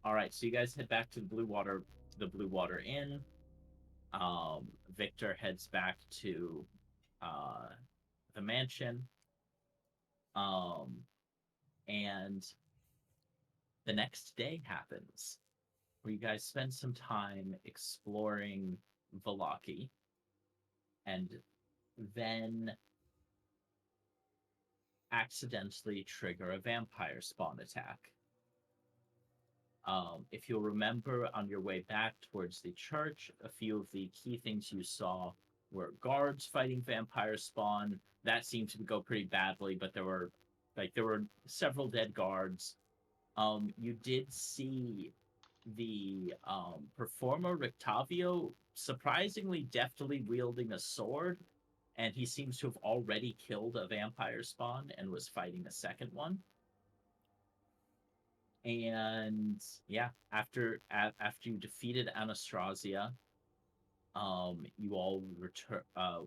All right, so you guys head back to the Blue Water Inn. Victor heads back to uh, the mansion, um, and the next day happens where you guys spend some time exploring Vallaki, and then accidentally trigger a vampire spawn attack. If you'll remember on your way back towards the church, a few of the key things you saw were guards fighting vampire spawn. That seemed to go pretty badly, but there were several dead guards. You did see the performer Rictavio surprisingly deftly wielding a sword, and he seems to have already killed a vampire spawn and was fighting a second one. And yeah, after you defeated Anastasia, you all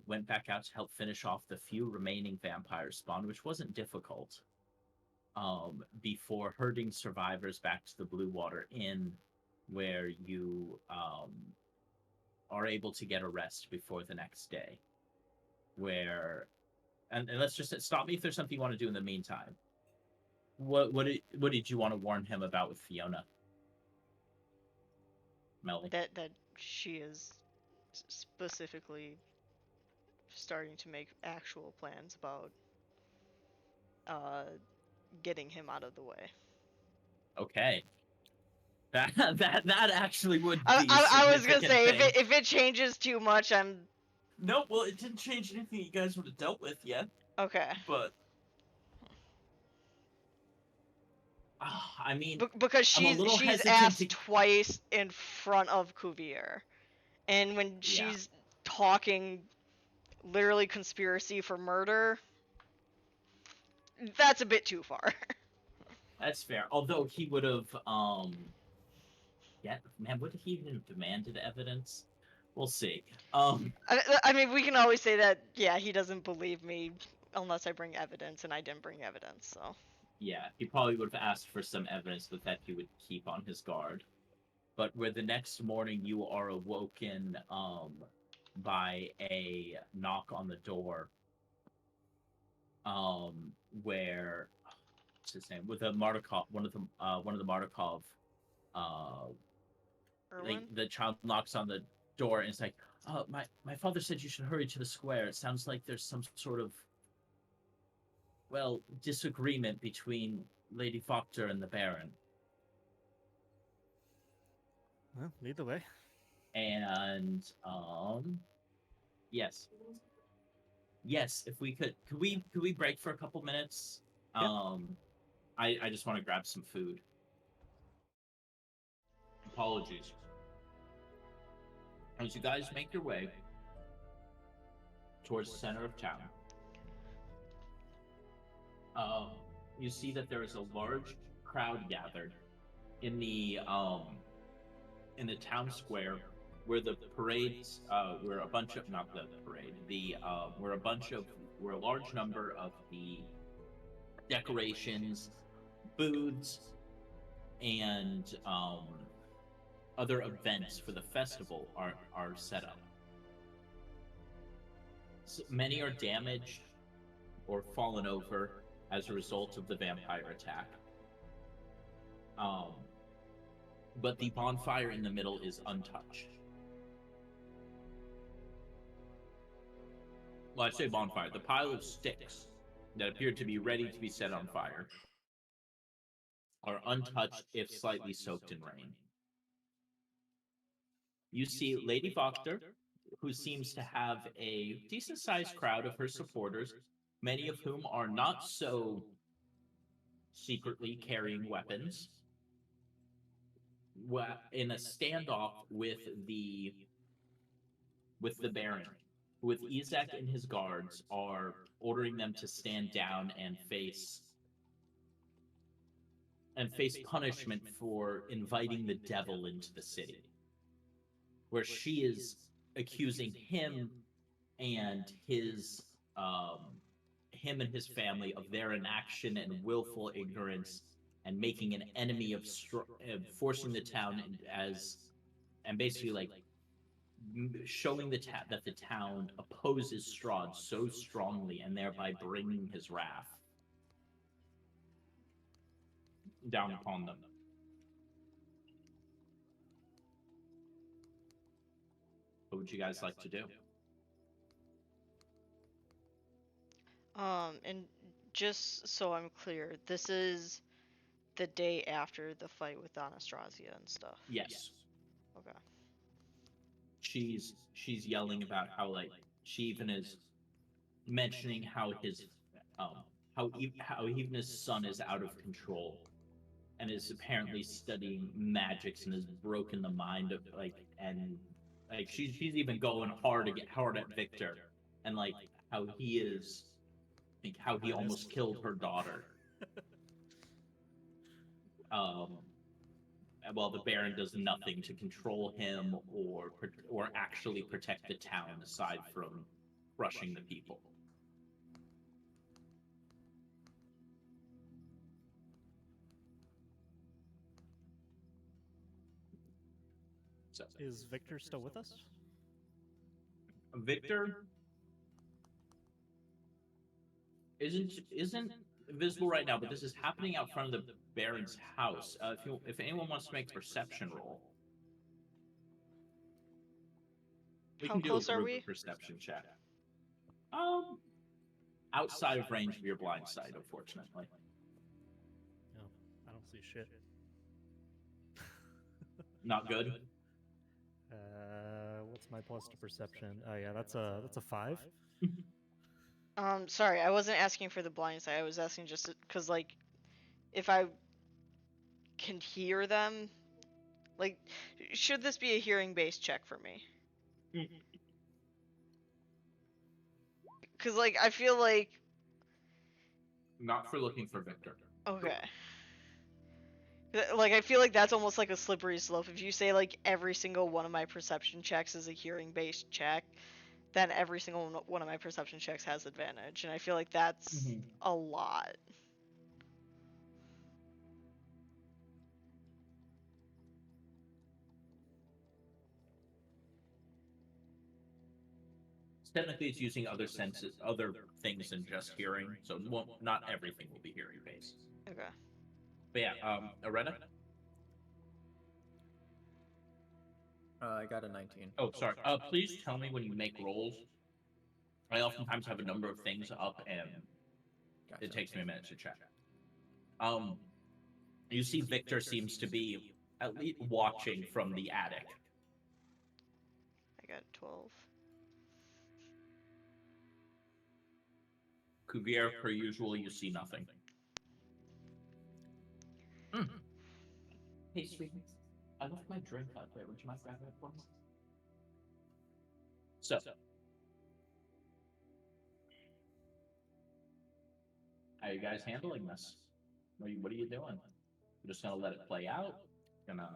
went back out to help finish off the few remaining vampire spawn, which wasn't difficult. Before herding survivors back to the Blue Water Inn, where you are able to get a rest before the next day. Where and let's just stop me if there's something you want to do in the meantime. What did you want to warn him about with Fiona, Melly? That she is specifically starting to make actual plans about uh getting him out of the way. Okay, that actually would I, be a I, I was gonna significant say thing. if it changes too much, I'm No, well, it didn't change anything you guys would have dealt with yet. okay. But I mean, Because I'm a little she's hesitant to. asked twice in front of Cuvier, and when Yeah, she's talking literally conspiracy for murder, that's a bit too far. that's fair. Although he would have, yeah, man, would he even have demanded evidence? We'll see. I mean, we can always say that, yeah, he doesn't believe me unless I bring evidence, and I didn't bring evidence, so. Yeah, he probably would have asked for some evidence, but that he would keep on his guard. But where the next morning you are awoken, by a knock on the door, where what's his name, with a Mardukov, one of the Mardukov, uh, like Erwin? the child knocks on the door and it's like, oh, my father said you should hurry to the square. It sounds like there's some sort of, well, disagreement between Lady Foctor and the Baron. Well, lead the way. And yes, yes, if we could we break for a couple minutes? Yep. Um, I just want to grab some food. Apologies. As you guys make your way towards the center of town, um, you see that there is a large crowd gathered in the town square where the parades where a bunch of not the parade the where a large number of the decorations, booths, and other events for the festival are set up. So many are damaged or fallen over as a result of the vampire attack. Um, but the bonfire in the middle is untouched. Well, I say bonfire. The pile of sticks that appeared to be ready to be set on fire are untouched if slightly soaked in rain. You see Lady Voctor, who seems to have a decent sized crowd of her supporters, many of whom are not so secretly carrying weapons, in a standoff with the Baron, who with Ezek and his guards are ordering them to stand down and face punishment for inviting the devil into the city, where she is accusing and his him and his family of their inaction and willful ignorance and making an enemy of forcing the town as and basically like showing that the town opposes Strahd so strongly and thereby bringing his wrath down upon them. What would you guys like to do? And just so I'm clear, this is the day after the fight with Anastasia and stuff. Yes. Okay. She's yelling about how like she even is mentioning how his how even his son is out of control and is apparently studying magics and has broken the mind of like and like she's even going hard at Victor and like how he is like how he almost killed her daughter. Um, while the Baron does nothing to control him or actually protect the town aside from crushing the people. So, Is Victor still with us? Victor isn't visible right now, but this is happening out front of the Baron's house. If anyone wants to make a perception roll, we How can do a close are group we? perception check. Outside of range of your blind sight, unfortunately. No, I don't see shit. Not good. What's my plus to perception? Oh yeah, that's a 5. Sorry, I wasn't asking for the blind side. I was asking just because, like, if I can hear them, like, should this be a hearing-based check for me? Because, like, I feel like... Not for looking for Victor. Okay. Like, I feel like that's almost like a slippery slope. If you say, like, every single one of my perception checks is a hearing-based check, then every single one of my perception checks has advantage. And I feel like that's a lot. Technically, it's using other senses, other things than just hearing. So not everything will be hearing based. Okay. But yeah, Arena? I got a 19. Oh, sorry. Please tell me when you make rolls. I oftentimes have a number of things up, and Gotcha. it takes me a minute to check. You see, Victor seems to be at least watching from the attic. I got 12. Cuvier, per usual, you see nothing. Hey, sweetie, I left my drink out there. Would you mind grabbing it for me? So, how are you guys handling this? What are you doing? You're just gonna let it play out? Gonna...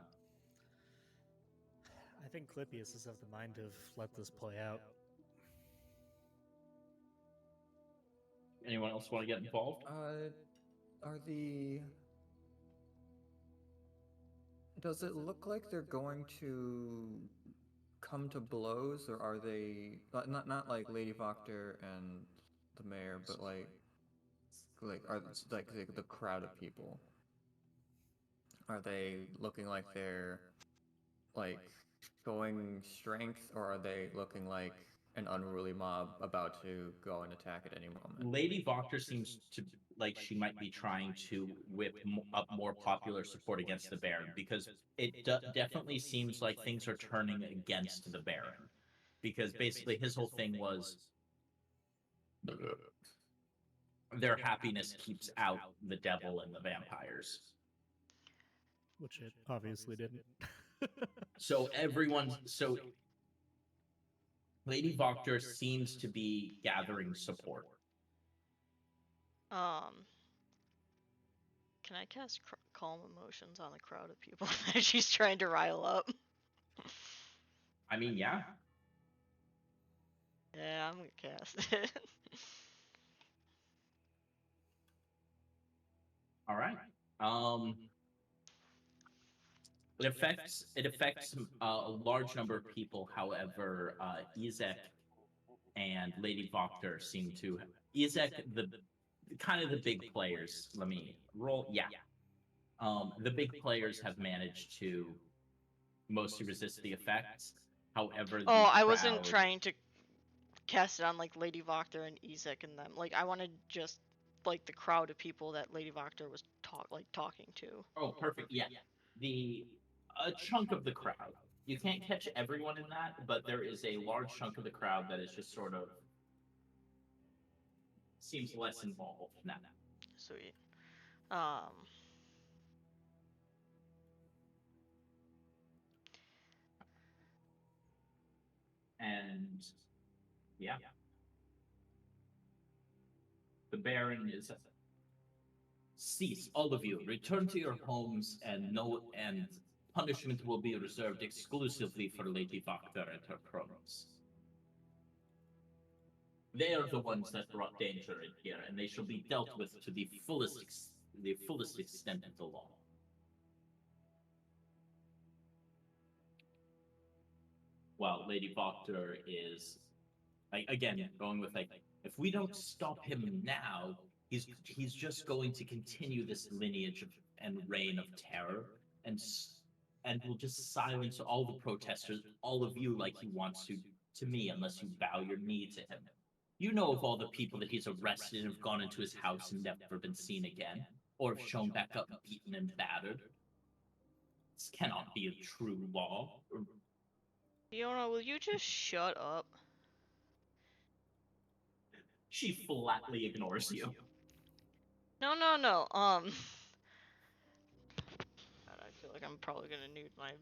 I think Clippius is of the mind of let this play out. Anyone else want to get involved? Are the... Does it look like they're going to come to blows, or are they not like Lady Voctor and the mayor, but like are like the crowd of people? Are they looking like they're like showing strength, or are they looking like an unruly mob about to go and attack at any moment? Lady Voctor seems to like she might be trying to whip up more popular support against the Baron because it definitely seems like things are turning against the Baron because basically his whole thing was their happiness keeps out the devil and the vampires. Which it obviously didn't. So Lady Voctor seems to be gathering support. Can I cast calm emotions on a crowd of people that she's trying to rile up? I mean, yeah. Yeah, I'm gonna cast it. All right. Um, it affects a large number of people. However, Izek and Lady Voctor seem to Izek the kind of the big players. Let me roll. Yeah. The big players have managed to mostly resist the effects. However, Oh, the I wasn't crowd. trying to cast it on like Lady Voctor and Ezek and them. Like I wanted just like the crowd of people that Lady Voctor was talking to. Oh, perfect. Yeah, the a chunk of the crowd. You can't catch everyone in that, but there is a large chunk of the crowd that is just sort of seems less involved now. Sweet. Um. And yeah, the Baron is cease, all of you. Return to your homes, and punishment will be reserved exclusively for Lady Vaktar and her cronies. They are the ones that brought danger in here, and they shall be dealt with to the fullest extent of the law. While Lady Vaktar is, like, again, going with like, if we don't stop him now, he's just going to continue this lineage and reign of terror, and will just silence all the protesters, all of you, like he wants to me, unless you bow your knee to him. You know of all the people that he's arrested and have gone into his house and never been seen again, or have shown back up beaten and battered. This cannot be a true law. Fiona, will you just shut up? She flatly ignores you. No, no, no. God, I feel like I'm probably gonna need my.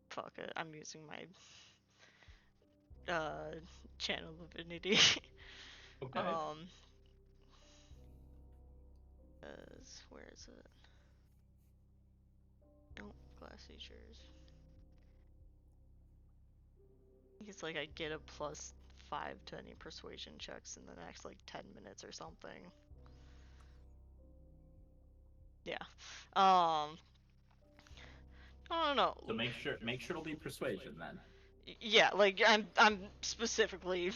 Fuck it. I'm using my channel divinity. Okay. Where is it? Nope, class features. I think it's like I get a +5 to any persuasion checks in the next like 10 minutes or something. Yeah. No. So make sure it'll be persuasion then. Yeah, like I'm specifically.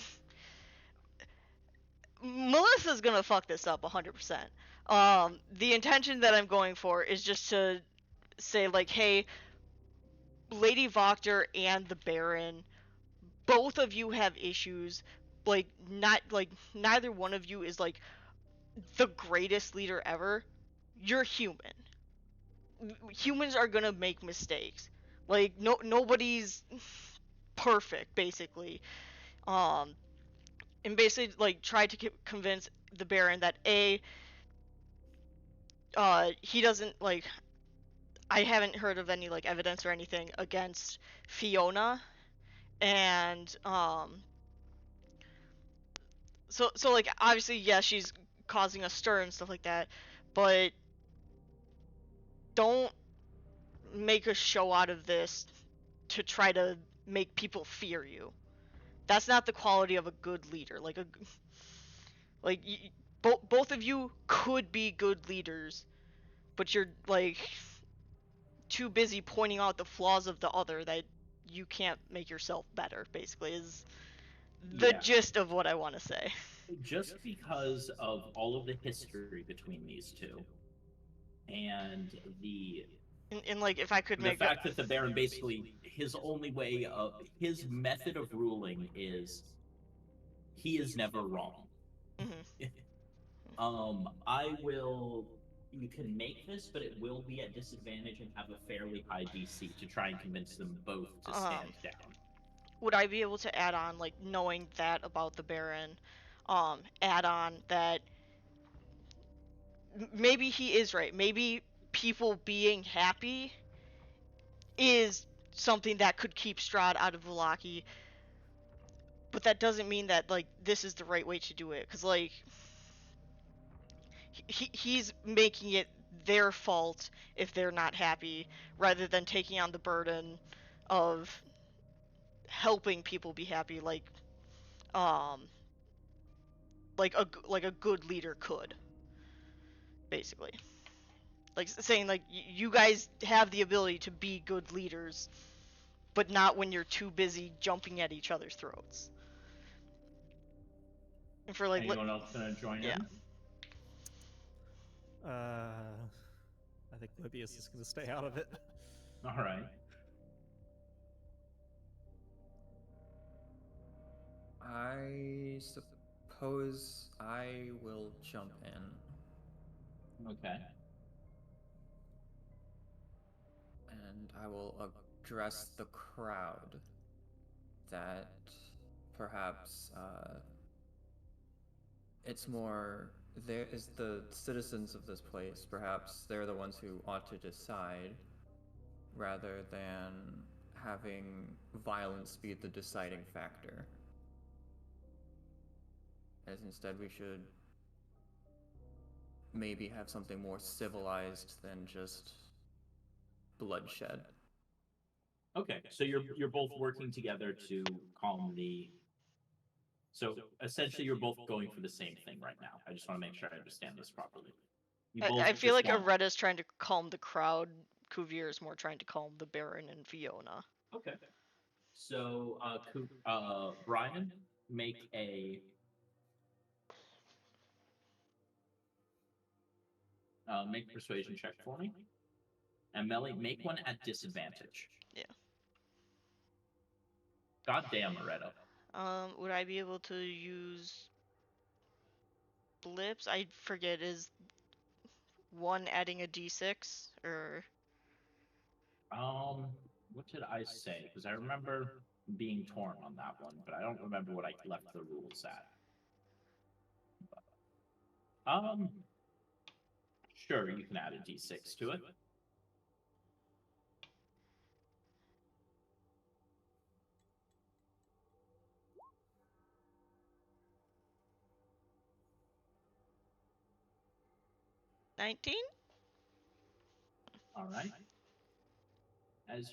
Melissa's gonna fuck this up 100%. The intention that I'm going for is just to say like, hey, Lady Voctor and the Baron, both of you have issues. Like not like neither one of you is like the greatest leader ever. You're human. Humans are gonna make mistakes. Like nobody's perfect basically. Um and basically like tried to convince the Baron that he doesn't like I haven't heard of any like evidence or anything against Fiona and so like obviously yeah she's causing a stir and stuff like that, but don't make a show out of this to try to make people fear you. That's not the quality of a good leader. Like both of you could be good leaders, but you're like too busy pointing out the flaws of the other that you can't make yourself better. Basically, is the Yeah. gist of what I want to say. Just because of all of the history between these two, and And like if I could the make fact that the Baron basically his method of ruling is he is never wrong. Mhm. I will. You can make this, but it will be at disadvantage and have a fairly high DC to try and convince them both to stand down. Would I be able to add on like knowing that about the Baron? Add on that maybe he is right. Maybe people being happy is something that could keep Strahd out of Vallaki, but that doesn't mean that like this is the right way to do it. Cause like he's making it their fault if they're not happy, rather than taking on the burden of helping people be happy. Like um like a good leader could, basically. Like saying like you guys have the ability to be good leaders, but not when you're too busy jumping at each other's throats. And for like Anyone else gonna join yeah. in? I think Libius is going to stay out of it. All right. I suppose I will jump in. Okay. And I will address the crowd that perhaps it's more there is the citizens of this place. Perhaps they're the ones who ought to decide rather than having violence be the deciding factor. As instead we should maybe have something more civilized than just bloodshed. Okay, so you're both working together to calm the. So essentially, you're both going for the same thing right now. I just want to make sure I understand this properly. You both I feel just like want. Aretta's trying to calm the crowd. Cuvier is more trying to calm the Baron and Fiona. Okay. So, Brian, make a. Make a persuasion check for me. And Melly, make one at disadvantage. Yeah. God damn, Aretta. Would I be able to use blips? I forget, is one adding a d6 or What did I say? Because I remember being torn on that one, but I don't remember what I left the rules at. Sure, you can add a d6 to it. $19? All right. As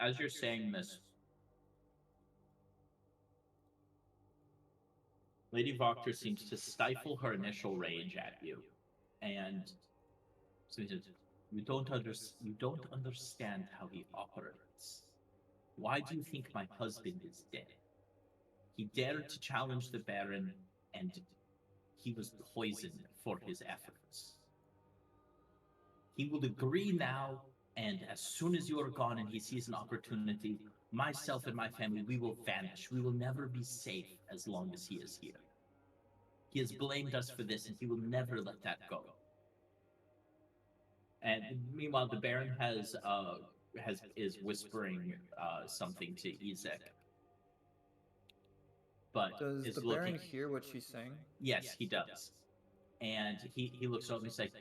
as you're saying this, Lady Voctor seems to stifle her initial rage at you, and so he says, you don't understand how he operates. Why do you think my husband is dead? He dared to challenge the Baron, and he was poisoned for his efforts. He will agree now, and as soon as you are gone and he sees an opportunity, myself and my family, we will vanish. We will never be safe as long as he is here. He has blamed us for this, and he will never let that go. And meanwhile, the Baron is whispering something to Ezek. But Does is the looking. Baron hear what she's saying? Yes, he does. And he looks over and he's like,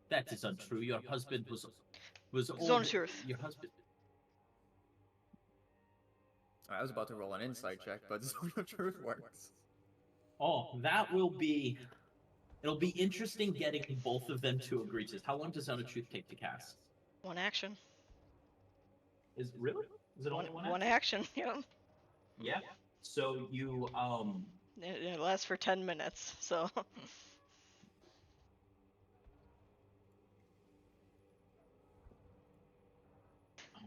that is untrue. Your husband was Zone old. truth. Your husband. I was about to roll an insight check, but Zone of Truth works. Oh, that will be. It'll be interesting getting both of them to agree to this. How long does Zone of Truth take to cast? One action. Is it only one action? One action, yeah. Yeah. So you It lasts for 10 minutes, so. Oh,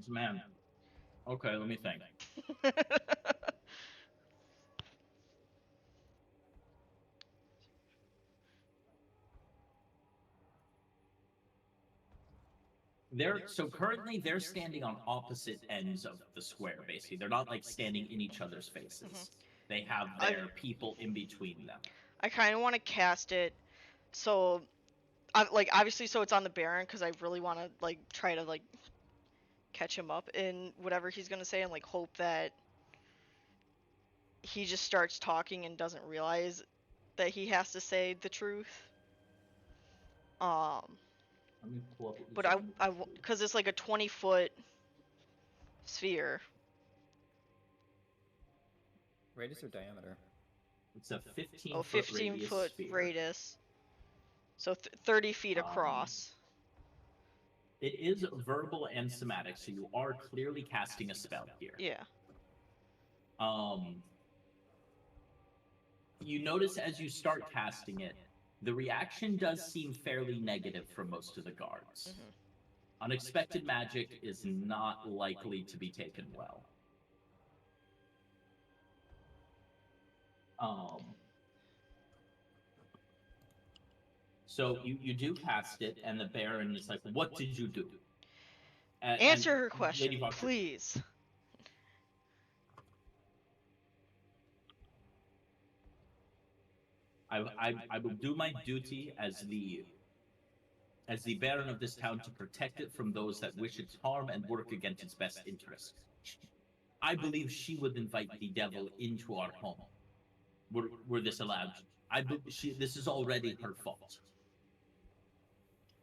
man. Okay, let me think. Currently they're standing on opposite ends of the square. Basically, they're not like standing in each other's faces. They have their people in between them. I kind of want to cast it so, obviously, so it's on the Baron because I really want to try to catch him up in whatever he's gonna say and hope that he just starts talking and doesn't realize that he has to say the truth. Let me pull up. But because it's like a 20-foot sphere. Radius or diameter? It's a 15 15 foot sphere. radius. So 30 feet across. It is verbal and somatic, so you are clearly casting a spell here. Yeah. You notice as you start casting it, the reaction does seem fairly negative from most of the guards. Mhm. Unexpected magic is not likely to be taken well. So you do cast it, and the Baron is like, "What did you do?" Answer her and question, Lady Voxer, please. I will do my duty as the Baron of this town to protect it from those that wish its harm and work against its best interest. I believe she would invite the devil into our home. Were this allowed? This is already her fault.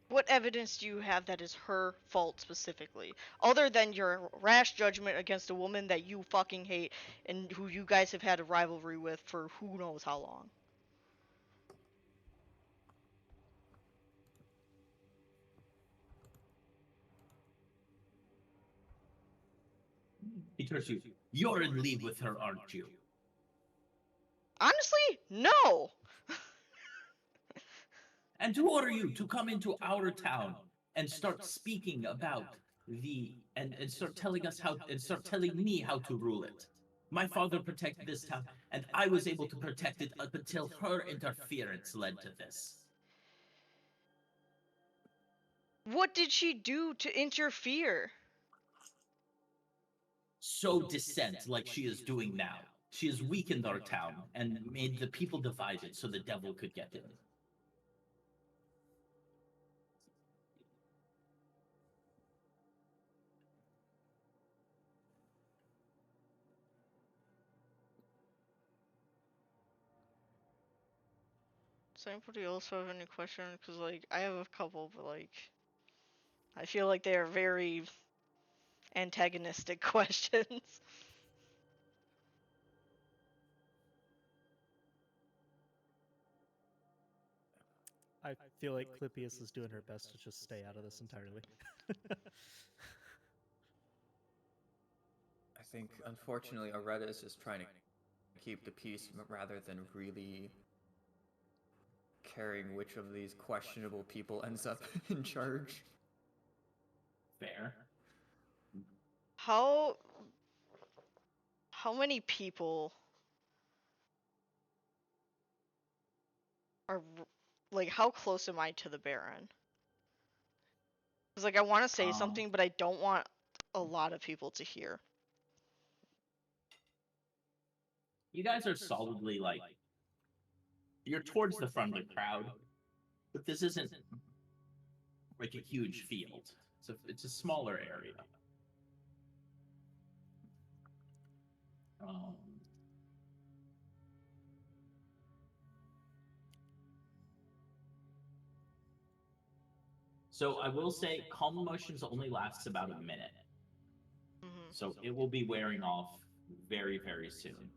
What evidence do you have that is her fault specifically? Other than your rash judgment against a woman that you fucking hate and who you guys have had a rivalry with for who knows how long. He turns to you. You're in league with her, aren't you? Honestly, no. And who are you to come into our town and start speaking about and start telling us how and start telling me how to rule it? My father protected this town, and I was able to protect it up until her interference led to this. What did she do to interfere? Sow dissent like she is doing now. She has weakened our town and made the people divided so the devil could get in. Does anybody else have any questions? Because, like, I have a couple, but, like, I feel like they are very antagonistic questions. I feel like Clippius is doing her best to just stay out of this entirely. I think, unfortunately, Areta is just trying to keep the peace rather than really caring which of these questionable people ends up in charge. Fair. How many people are, like, how close am I to the Baron? Because, like, I want to say something, but I don't want a lot of people to hear. You guys are solidly, like, you're towards the front of the crowd, but this isn't like a huge field. It's a smaller area. So I will say, calm emotions only lasts about a minute. Mm-hmm. So it will be wearing off very, very soon.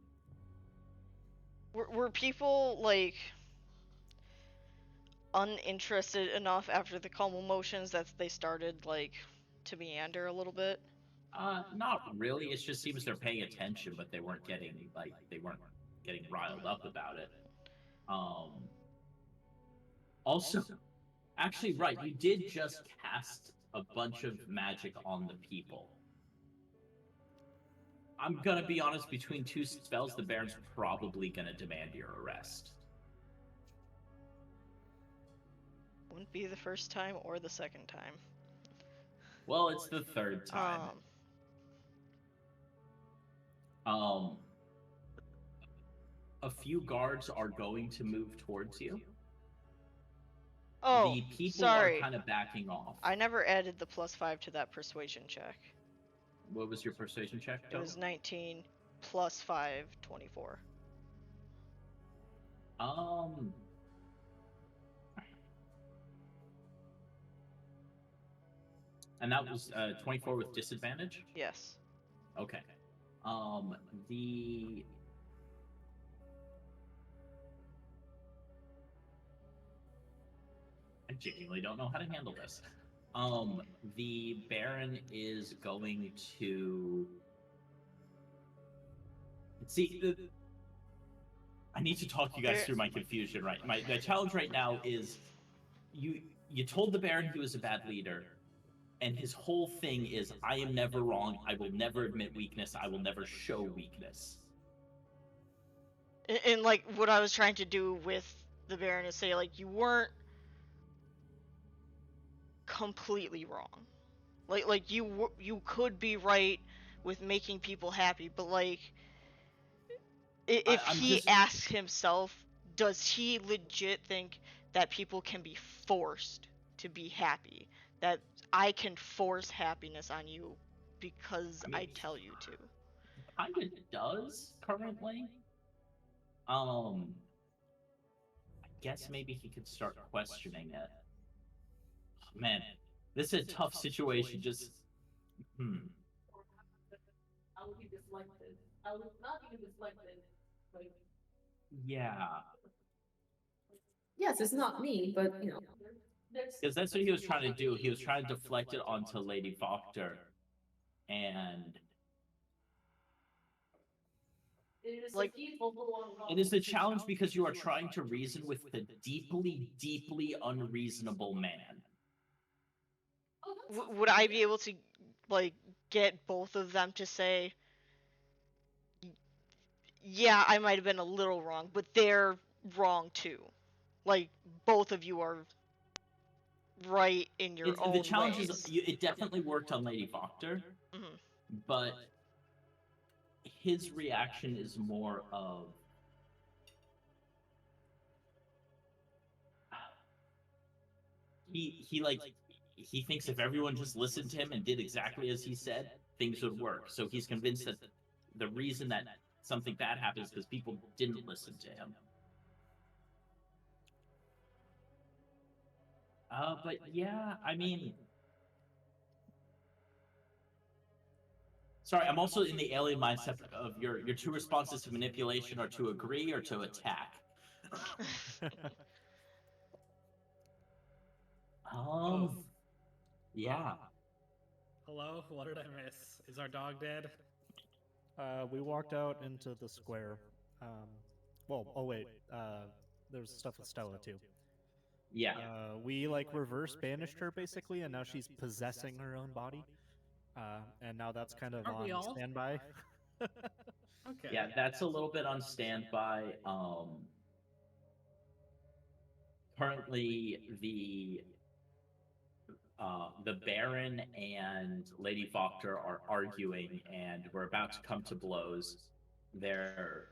Were people, like, uninterested enough after the calm emotions that they started, like, to meander a little bit? Not really. It just seems they're paying attention, but they weren't getting riled up about it. Also, actually, right, you did just cast a bunch of magic on the people. I'm gonna be honest, between two spells, the Baron's probably gonna demand your arrest. Wouldn't be the first time or the second time. Well, it's the third time. A few guards are going to move towards you. Oh, the people sorry. are kind of backing off. I never added the +5 to that persuasion check. What was your persuasion check? It was 19 plus 5, 24. And that was 24 with disadvantage? Yes. Okay. I genuinely don't know how to handle this. The Baron is going to see. I need to talk you guys through my confusion. Right, the challenge right now is you told the Baron he was a bad leader, and his whole thing is I am never wrong. I will never admit weakness. I will never show weakness. And like what I was trying to do with the Baron is say like you weren't completely wrong. Like you could be right with making people happy, but like if I'm he just asks himself, does he legit think that people can be forced to be happy? That I can force happiness on you because I tell you to. kind of does currently. I guess maybe he could start questioning it. Man, this is a tough situation. Just I will be deflected. I will not even deflected. Like, yeah, yes, it's not me, but because that's what he was trying to do. He was trying to deflect it onto Lady Voctor, and it is Like- it is a challenge because you are trying to reason with the deeply, deeply unreasonable man. Would I be able to like get both of them to say, yeah, I might have been a little wrong, but they're wrong too. Like both of you are right in your own The challenge ways. is it definitely worked on Lady Voctor, Mhm. but his reaction is more of he thinks if everyone just listened to him and did exactly as he said, things would work. So he's convinced that the reason that something bad happens is because people didn't listen to him. But yeah, I mean, sorry, I'm also in the alien mindset of your two responses to manipulation are to agree or to attack. Yeah. Hello? What did I miss? Is our dog dead? We walked out into the square. Well, oh wait, there was stuff with Stella too. Yeah. We like reverse banished her basically, and now she's possessing her own body. And now that's kind of Aren't we on all? standby. Okay. Yeah, that's a little bit on standby. Currently, the Baron and Lady Voctor are arguing, and we're about to come to blows. They're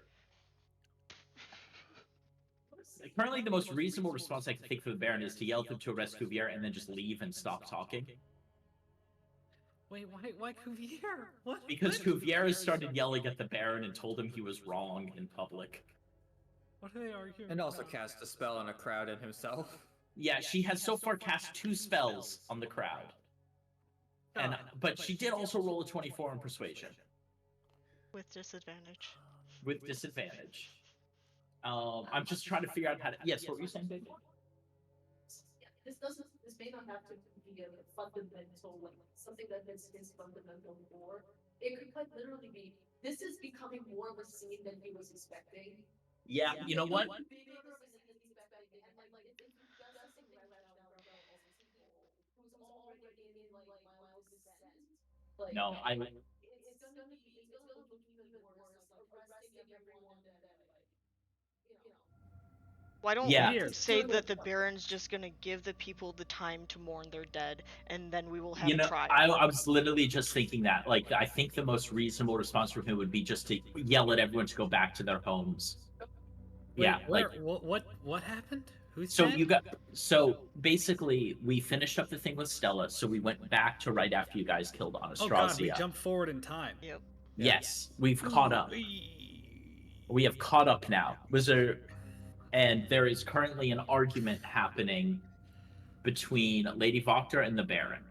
currently the most reasonable response I can think for the Baron is to yell at them to arrest Cuvier and then just leave and stop talking. Wait, why Cuvier? What? Because Cuvier has started yelling at the Baron and told him he was wrong in public. What are they arguing And also about? cast a spell on a crowd and himself. Yeah, she has so far cast 2 spells on the crowd. But she did also roll a 24 on persuasion. With disadvantage. With disadvantage. I'm just trying to figure out how to. Yes, what were you saying, baby? This may not have to be a fundamental, like something that is his fundamental core. It could quite literally be, this is becoming more of a scene than he was expecting. Yeah, you know what? No, I. It's gonna look even worse. Like arresting everyone that Why don't Yeah. we say that the Baron's just gonna give the people the time to mourn their dead, and then we will have You a know, trial? I was literally just thinking that. Like, I think the most reasonable response from him would be just to yell at everyone to go back to their homes. Wait, Yeah, like. what happened? Who's So dead? you got basically we finished up the thing with Stella, so we went back to right after you guys killed Oh god, we Anastasia. jumped forward in time. Yep. Yes, we've caught up. We have caught up now. And there is currently an argument happening between Lady Voctor and the Baron.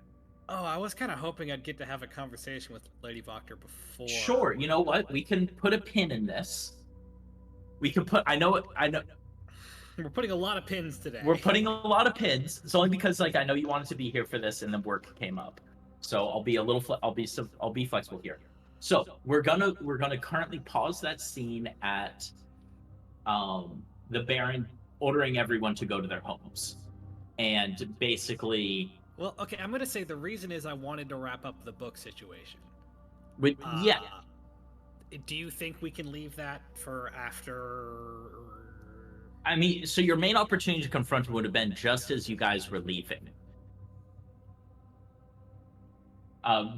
Oh, I was kind of hoping I'd get to have a conversation with Lady Voctor before. Sure, you know what? We can put a pin in this. We can put. I know. We're putting a lot of pins today. We're putting a lot of pins. It's only because like I know you wanted to be here for this, and then work came up. So I'll be a little. I'll be flexible here. So we're gonna currently pause that scene at the Baron ordering everyone to go to their homes, and basically. Well, okay, I'm gonna say the reason is I wanted to wrap up the book situation. Yeah. Do you think we can leave that for after? I mean, so your main opportunity to confront him would have been just as you guys were leaving.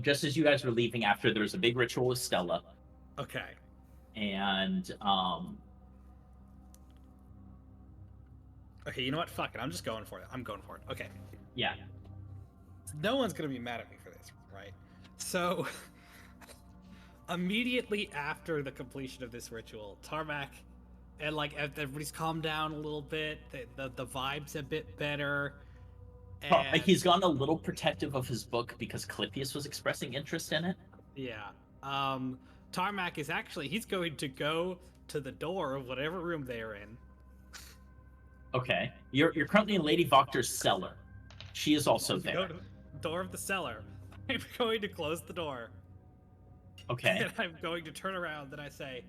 Just as you guys were leaving after there was a big ritual with Stella. Okay. And Okay, you know what? Fuck it. I'm just going for it. I'm going for it. Okay. Yeah. No one's gonna be mad at me for this, right? So, immediately after the completion of this ritual, Tarmac, and like everybody's calmed down a little bit. The vibe's a bit better. And he's gotten a little protective of his book because Clypeus was expressing interest in it. Yeah. Tarmac is actually he's going to go to the door of whatever room they are in. Okay. You're currently in Lady Voctor's cellar. She is also there. Go to the door of the cellar. I'm going to close the door. Okay. And I'm going to turn around and I say,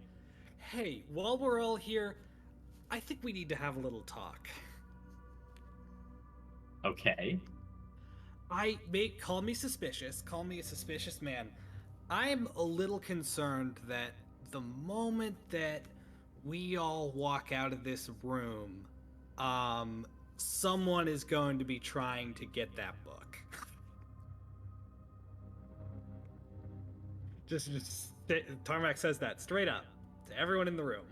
"Hey, while we're all here, I think we need to have a little talk." Okay. Call me suspicious. Call me a suspicious man. I'm a little concerned that the moment that we all walk out of this room, someone is going to be trying to get that book. Tarmac says that straight up to everyone in the room.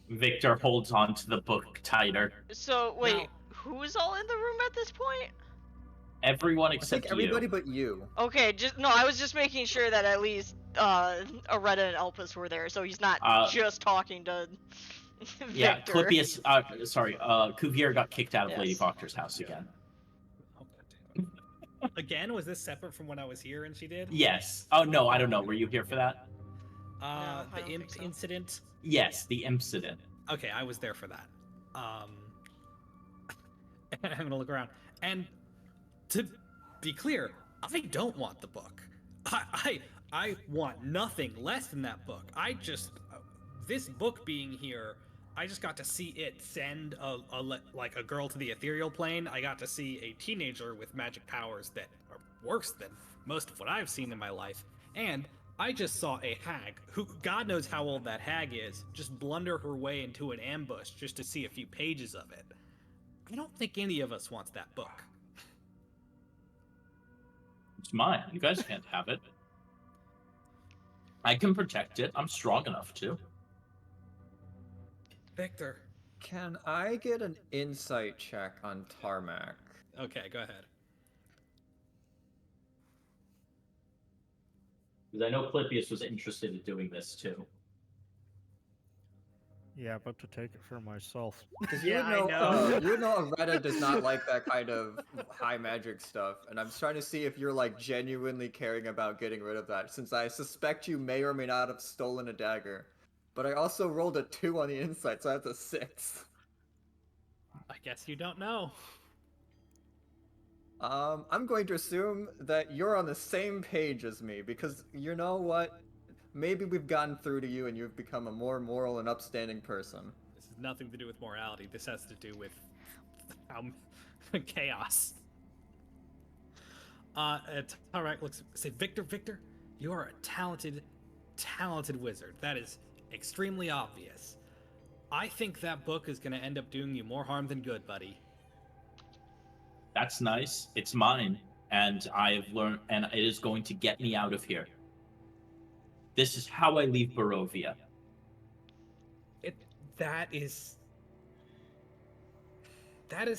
Victor holds on to the book tighter. So wait, who's all in the room at this point? Everyone I except think everybody but you. Okay, I was just making sure that at least Aretta and Elpis were there, so he's not just talking to Yeah, Victor. Clypeus, Cuvier got kicked out of Lady Voctor's house again. Again, was this separate from when I was here and she did? Yes. Oh no, I don't know. Were you here for that? The imp incident? Yes, the incident. Okay, I was there for that. I'm gonna look around. And to be clear, I don't want the book. I want nothing less than that book. This book being here, I just got to see it send a girl to the ethereal plane. I got to see a teenager with magic powers that are worse than most of what I've seen in my life. And I just saw a hag, who God knows how old that hag is, just blunder her way into an ambush just to see a few pages of it. I don't think any of us wants that book. It's mine. You guys can't have it. I can protect it. I'm strong enough to. Victor. Can I get an insight check on Tarmac? Okay, go ahead. Because I know Clypeus was interested in doing this too. Yeah, but to take it for myself. Because you Yeah, would know, I know. you would know Aretta does not like that kind of high magic stuff, and I'm trying to see if you're like genuinely caring about getting rid of that, since I suspect you may or may not have stolen a dagger. But I also rolled a 2 on the insight, so that's a 6. I guess you don't know. I'm going to assume that you're on the same page as me, because you know what? Maybe we've gotten through to you and you've become a more moral and upstanding person. This has nothing to do with morality. This has to do with chaos. Tarmac looks, say, Victor, you are a talented wizard. That is extremely obvious. I think that book is going to end up doing you more harm than good, buddy. That's nice. It's mine, and I've learned, and it is going to get me out of here. This is how I leave Barovia. That is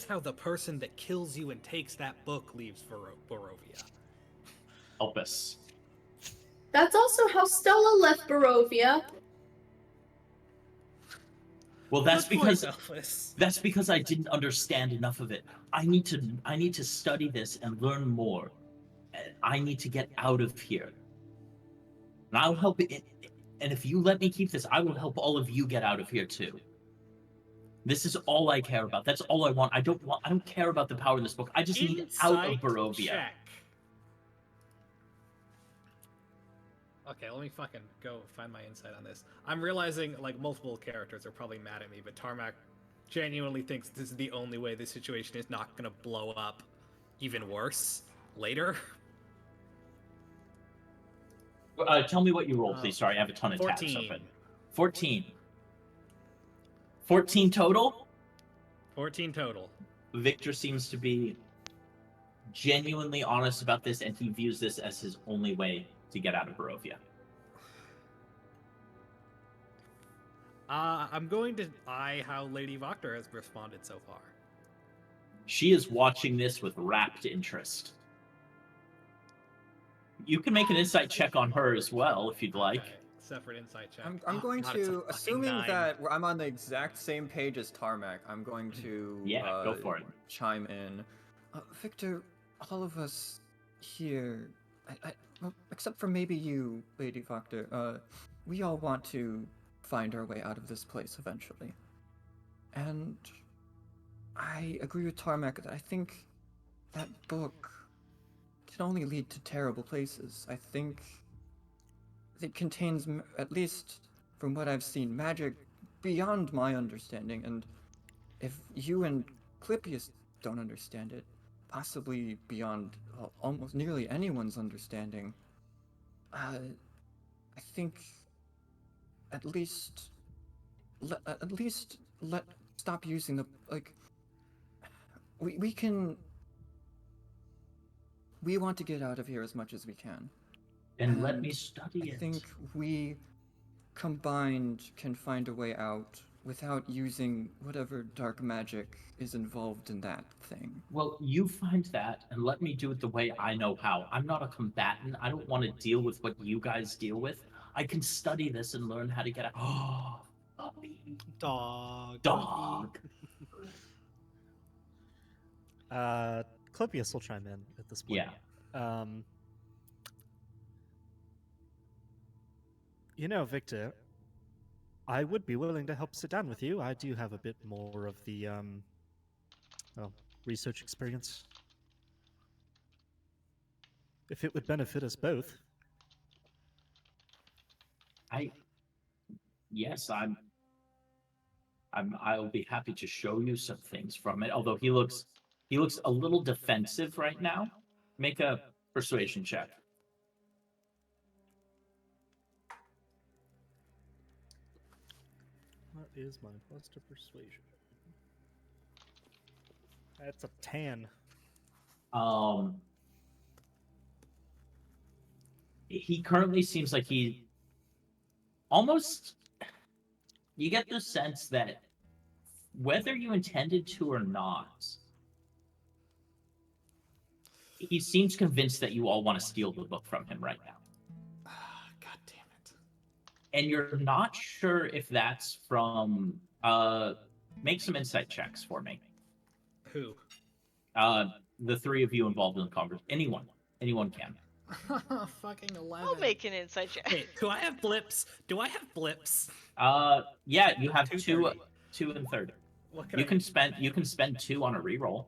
how the person that kills you and takes that book leaves Barovia. Help us. That's also how Stella left Barovia. Well, that's Good point, because Elvis. I didn't understand enough of it. I need to study this and learn more. I need to get out of here. And I'll help it. And if you let me keep this, I will help all of you get out of here too. This is all I care about. That's all I want. I don't care about the power in this book. I just need out of Insight Barovia. check. Okay, let me fucking go find my insight on this. I'm realizing, like, multiple characters are probably mad at me, but Tarmac genuinely thinks this is the only way this situation is not gonna blow up even worse later. Tell me what you rolled, please. Sorry, I have a ton of tabs 14. open. 14. 14 total? 14 total. Victor seems to be genuinely honest about this, and he views this as his only way to get out of Barovia. I'm going to eye how Lady Voctor has responded so far. She is watching this with rapt interest. You can make an insight check on her as well, if you'd like. Okay, separate insight check. I'm going God, it's a to, fucking assuming 9. that I'm on the exact same page as Tarmac, I'm going to Yeah, go for it. chime in. Victor, all of us here, well, except for maybe you, Lady Voctor, we all want to find our way out of this place eventually. And I agree with Tarmac that I think that book can only lead to terrible places. I think it contains, at least from what I've seen, magic beyond my understanding, and if you and Clypius don't understand it, possibly beyond almost nearly anyone's understanding, I think at least let stop using the, like, we want to get out of here as much as we can. And let me study I it. think we combined can find a way out without using whatever dark magic is involved in that thing. Well, you find that, and let me do it the way I know how. I'm not a combatant. I don't want to deal with what you guys deal with. I can study this and learn how to get out. Oh, puppy. Dog. Dog. Clypius will chime in at this point. Yeah. You know, Victor, I would be willing to help sit down with you. I do have a bit more of the, research experience. If it would benefit us both. Yes, I'll be happy to show you some things from it. Although he looks a little defensive right now. Make a persuasion check. What is my plus to persuasion? That's a 10. He currently seems like he almost, you get the sense that whether you intended to or not, he seems convinced that you all want to steal the book from him right now. God damn it. And you're not sure if that's from, make some insight checks for me. Who? The three of you involved in the conversation. Anyone can. Fucking 11. I'll make an insight check. Wait, do I have blips? Yeah, you have 230. 2 and 30. What can You I can spend 2 on a reroll.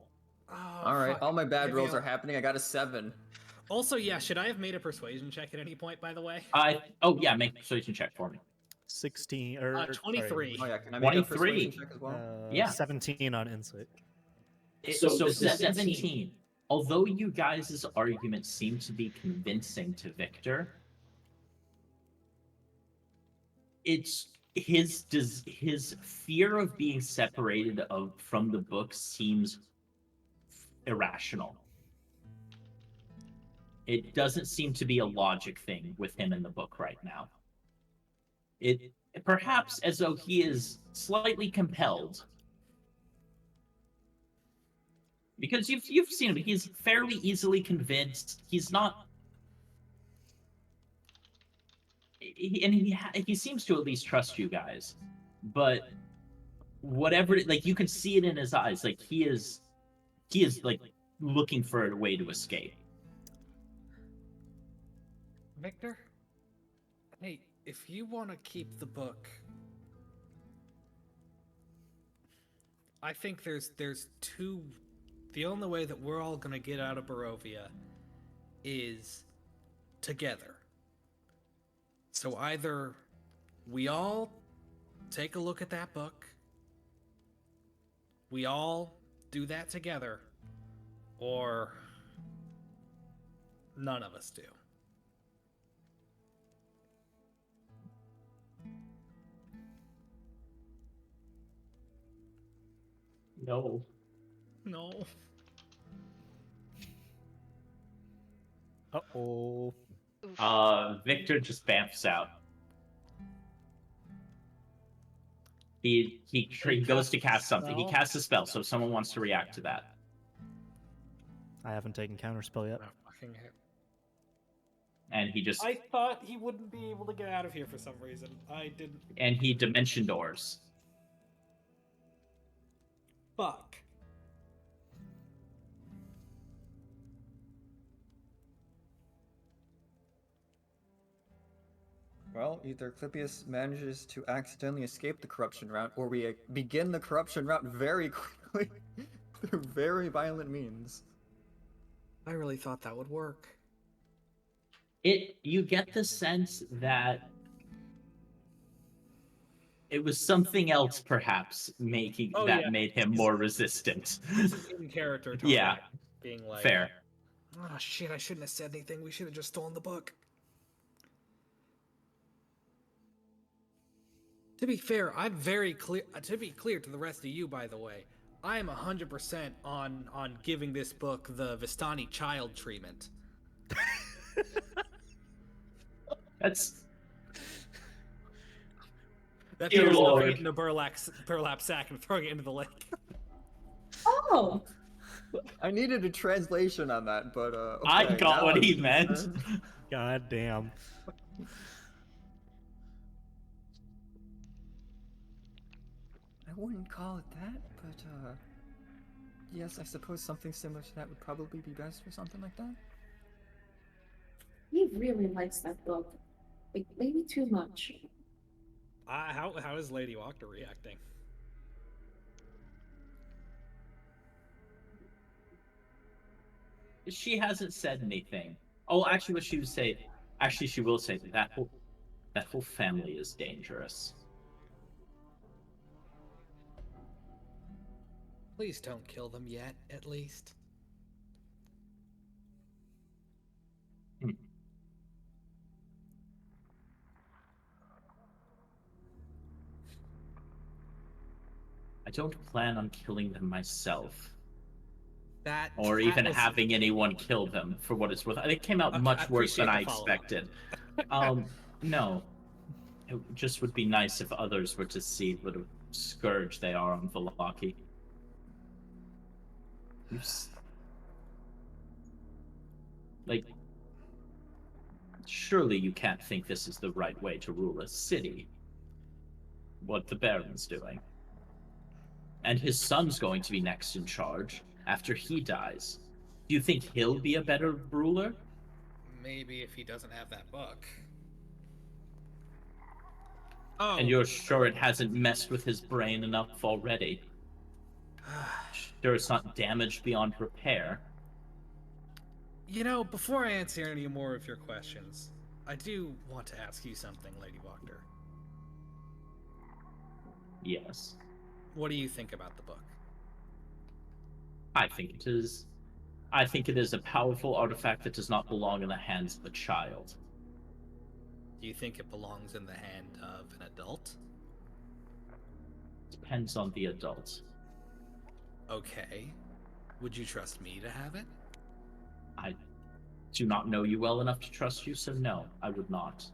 Oh, All right, fuck. all my bad Maybe rolls I'll- are happening. I got a 7. Also, yeah, should I have made a persuasion check at any point, by the way? Yeah, make a persuasion check for me. 16 or 23. Oh yeah, can I make a 23. persuasion check as well? Yeah. 17 on insight. So 17. Although you guys' arguments seem to be convincing to Victor, it's his fear of being separated from the book seems irrational. It doesn't seem to be a logic thing with him in the book right now. It perhaps as though he is slightly compelled. Because you've seen him, he's fairly easily convinced. He's not, he seems to at least trust you guys. But whatever, like, you can see it in his eyes. Like, he is like looking for a way to escape. Victor? Hey, if you want to keep the book, I think there's two. The only way that we're all gonna get out of Barovia is together. So either we all take a look at that book, we all do that together, or none of us do. No. No. Uh-oh. Oof. Victor just bamfs out. He goes to cast something. He casts a spell, so if someone wants to react to that. I haven't taken counterspell yet. No fucking hell. And he just I thought he wouldn't be able to get out of here for some reason. I didn't. and he dimension doors. Fuck. Well, either Clypeus manages to accidentally escape the corruption route, or we begin the corruption route very quickly through very violent means. I really thought that would work. You get the sense that it was something else, perhaps, made him more resistant. This is in character talk. Yeah, being like, fair. Oh shit! I shouldn't have said anything. We should have just stolen the book. To be fair, I'm very clear. To be clear to the rest of you, by the way, I am 100% on giving this book the Vistani child treatment. That's Dear Lord. stuffing it in a burlap sack and throwing it into the lake. Oh, I needed a translation on that, but okay, I got now what he I'm- meant. God damn. I wouldn't call it that, but yes, I suppose something similar to that would probably be best for something like that. he really likes that book. Like, maybe too much. How is Lady Wachter reacting? She hasn't said anything. Oh, actually, what she would say. Actually, she will say that whole family is dangerous. Please don't kill them yet, at least. I don't plan on killing them myself, That or even having anyone kill them. For what it's worth, it came out Okay, much I worse than I appreciate the follow-up. expected. No, it just would be nice if others were to see what a scourge they are on Vallaki. Like, surely you can't think this is the right way to rule a city. What the Baron's doing. And his son's going to be next in charge after he dies. Do you think he'll be a better ruler? Maybe if he doesn't have that book. Oh. And you're sure it hasn't messed with his brain enough already? Sure it's not damaged beyond repair? You know, before I answer any more of your questions, I do want to ask you something, Lady Wachter. Yes. What do you think about the book? I think it is a powerful artifact that does not belong in the hands of a child. Do you think it belongs in the hand of an adult? Depends on the adult. Okay. Would you trust me to have it? I do not know you well enough to trust you, so no, I would not.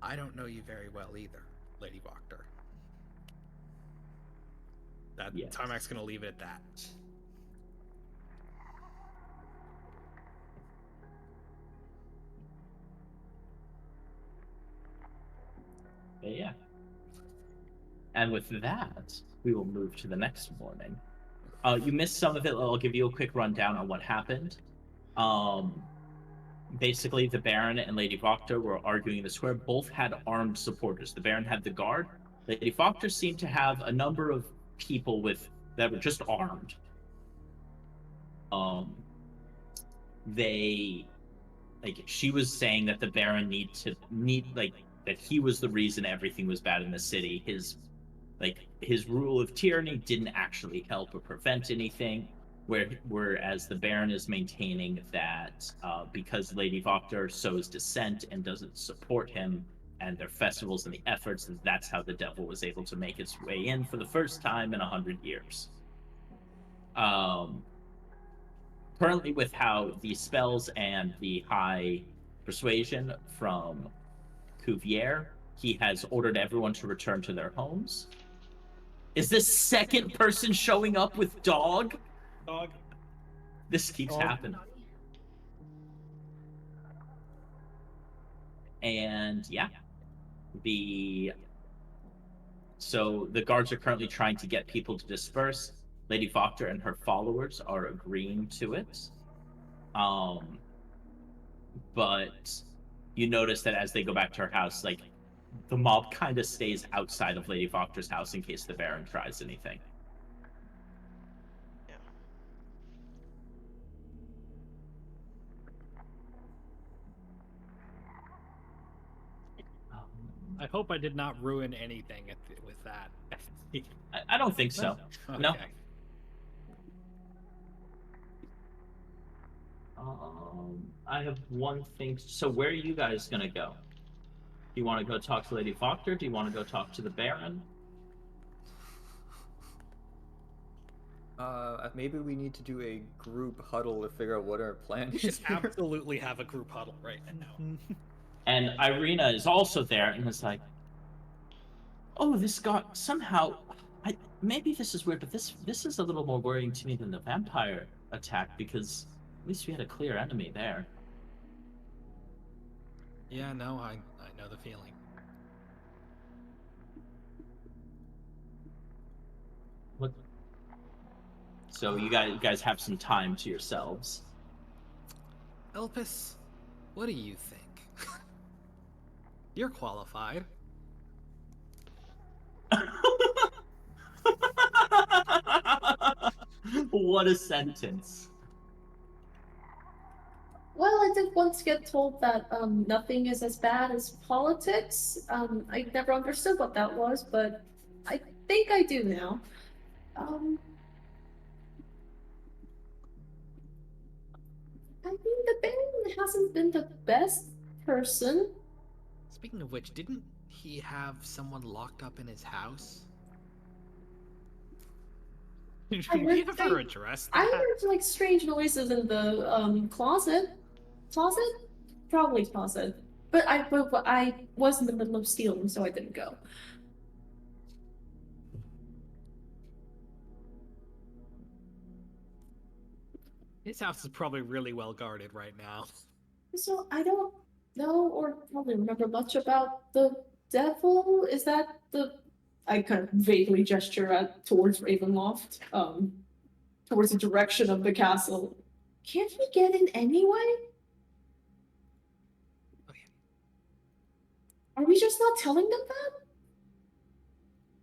I don't know you very well either, Lady Wachter. Yes. Tarmac's gonna leave it at that. But yeah. And with that, we will move to the next morning. You missed some of it. I'll give you a quick rundown on what happened. Basically, the Baron and Lady Wachter were arguing in the square. Both had armed supporters. The Baron had the guard. Lady Faulkner seemed to have a number of people that were just armed. They she was saying that the Baron that he was the reason everything was bad in the city. His rule of tyranny didn't actually help or prevent anything. Whereas the Baron is maintaining that because Lady Faulkner sows dissent and doesn't support him and their festivals and the efforts, that's how the devil was able to make its way in for the first time in 100 years. Currently, with how the spells and the high persuasion from Cuvier, he has ordered everyone to return to their homes. Is this second person showing up with dog? This keeps happening. And yeah, so the guards are currently trying to get people to disperse. Lady Faulkner and her followers are agreeing to it. But you notice that as they go back to her house, the mob kind of stays outside of Lady Faulkner's house in case the Baron tries anything. Yeah. I hope I did not ruin anything with that. I don't think so. Okay. No. I have one thing. So where are you guys gonna go? Do you want to go talk to Lady Faulkner? Do you want to go talk to the Baron? Maybe we need to do a group huddle to figure out what our plan We is should here. absolutely have a group huddle right now. And Irina is also there and is like, oh, this got somehow. Maybe this is weird, but this is a little more worrying to me than the vampire attack because at least we had a clear enemy there. Yeah, no, I know the feeling. What? So you guys have some time to yourselves. Elpis, what do you think? You're qualified. What a sentence. Well, I did once get told that nothing is as bad as politics. I never understood what that was, but I think I do now. I mean, the Baron hasn't been the best person. Speaking of which, didn't he have someone locked up in his house? Did I we heard ever address that? I heard like strange noises in the closet. Closet? Probably closet. But I was in the middle of stealing, so I didn't go. His house is probably really well guarded right now. So I don't know or probably remember much about the devil. Is that the I kind of vaguely gesture towards Ravenloft, towards the direction of the castle. Can't we get in anyway? Okay. Are we just not telling them that?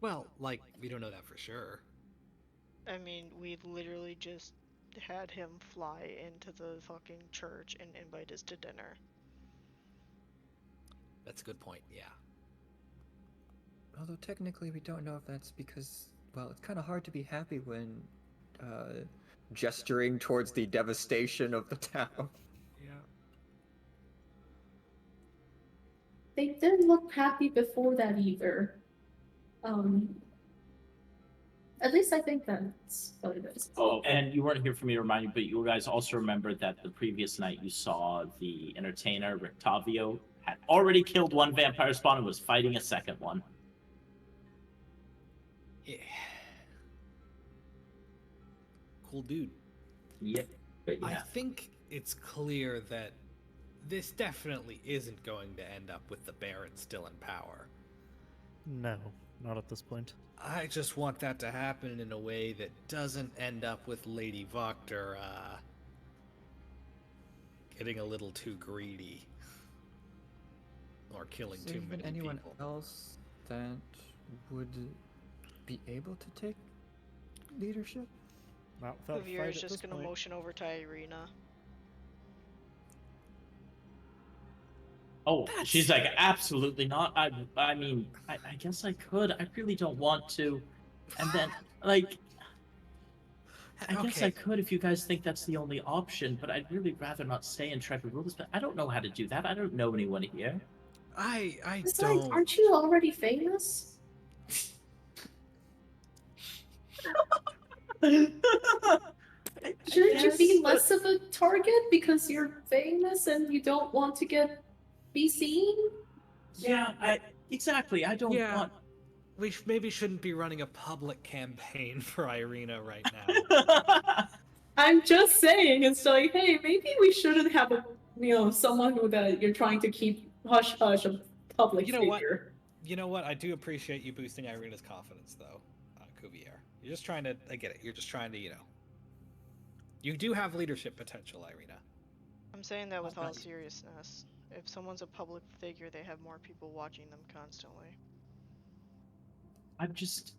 Well, like, we don't know that for sure. I mean, we literally just had him fly into the fucking church and invite us to dinner. That's a good point, yeah. Although technically we don't know if that's because, well, it's kind of hard to be happy when gesturing towards the devastation of the town. Yeah. They didn't look happy before that either. At least I think that's what it is. Oh, and you weren't here for me to remind you, but you guys also remembered that the previous night you saw the entertainer, Rictavio, had already killed one vampire spawn and was fighting a second one. Yeah. Cool dude. Yep. But yeah. I think it's clear that this definitely isn't going to end up with the Baron still in power. No, not at this point. I just want that to happen in a way that doesn't end up with Lady Faulkner, getting a little too greedy. Or killing Is there too even many anyone people. else that would be able to take leadership? Not without a Javier fight is at just this gonna point. motion over to Irina. Oh, she's like, absolutely not. I mean, I guess I could. I really don't want to. And then, like, I guess I Okay, could if you guys think that's the only option, but I'd really rather not stay and try to rule this. But I don't know how to do that. I don't know anyone here. I Besides, don't. aren't you already famous? Shouldn't you be less of a target because you're famous and you don't want to be seen? Yeah, exactly. I don't Yeah, want. we maybe shouldn't be running a public campaign for Irina right now. I'm just saying, it's like, hey, maybe we shouldn't have someone who that you're trying to keep hush hush a public You know what? figure. You know what? I do appreciate you boosting Irina's confidence, though, Cuvier. You're just trying to. I get it. You're just trying to, You do have leadership potential, Irina. I'm saying that with all seriousness. If someone's a public figure, they have more people watching them constantly. I'm just.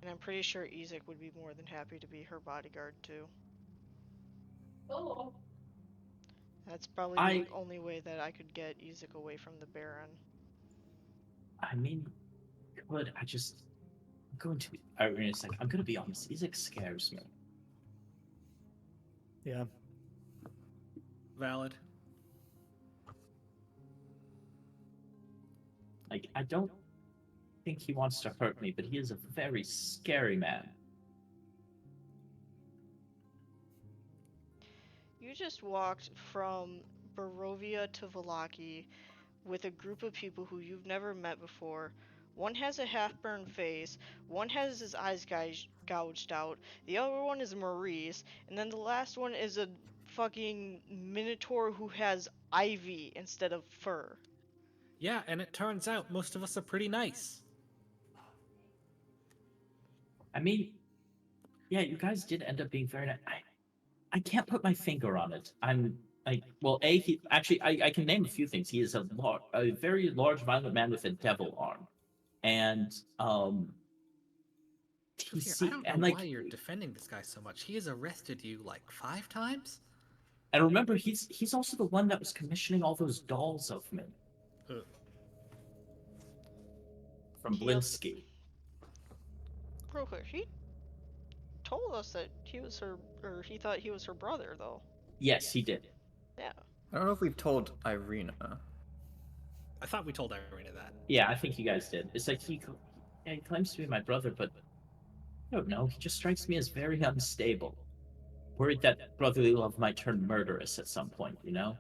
And I'm pretty sure Ezek would be more than happy to be her bodyguard too. Oh. That's probably I. the only way that I could get Ezek away from the Baron. I mean, good. I just. I'm going to. Irina's like, I'm going to be honest. Isaac scares me. Yeah. Valid. Like, I don't think he wants to hurt me, but he is a very scary man. You just walked from Barovia to Vallaki with a group of people who you've never met before. One has a half-burned face, one has his eyes gouged out, the other one is Maurice, and then the last one is a fucking minotaur who has ivy instead of fur. Yeah, and it turns out most of us are pretty nice. I mean, yeah, you guys did end up being very nice. I can't put my finger on it. I'm like, well, he actually, I can name a few things. He is a very large, violent man with a devil arm, and I don't know and why you're defending this guy so much. He has arrested you like 5 times? and remember, he's also the one that was commissioning all those dolls of me from Blinsky. Real quick, he told us that he was her, or he thought he was her brother, though. Yes, he did. Yeah. I don't know if we've told Irina. I thought we told Irina that. Yeah, I think you guys did. It's like he claims to be my brother, but I don't know. He just strikes me as very unstable. Worried that brotherly love might turn murderous at some point, you know?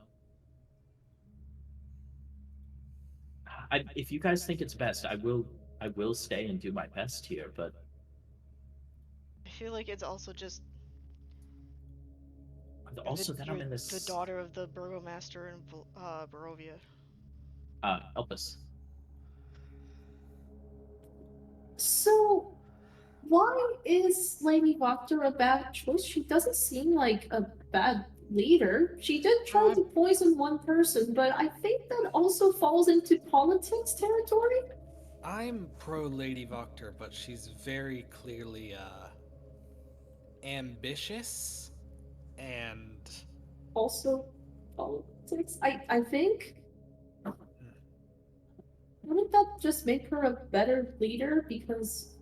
If you guys think it's best, I will stay and do my best here, but I feel like it's also just also then I'm in this the daughter of the burgomaster in Barovia. Elpis. So, why is Lady Voctor a bad choice? She doesn't seem like a bad leader. She did try to poison one person, but I think that also falls into politics territory. I'm pro Lady Voctor, but she's very clearly ambitious and Also, politics. I think. Wouldn't that just make her a better leader because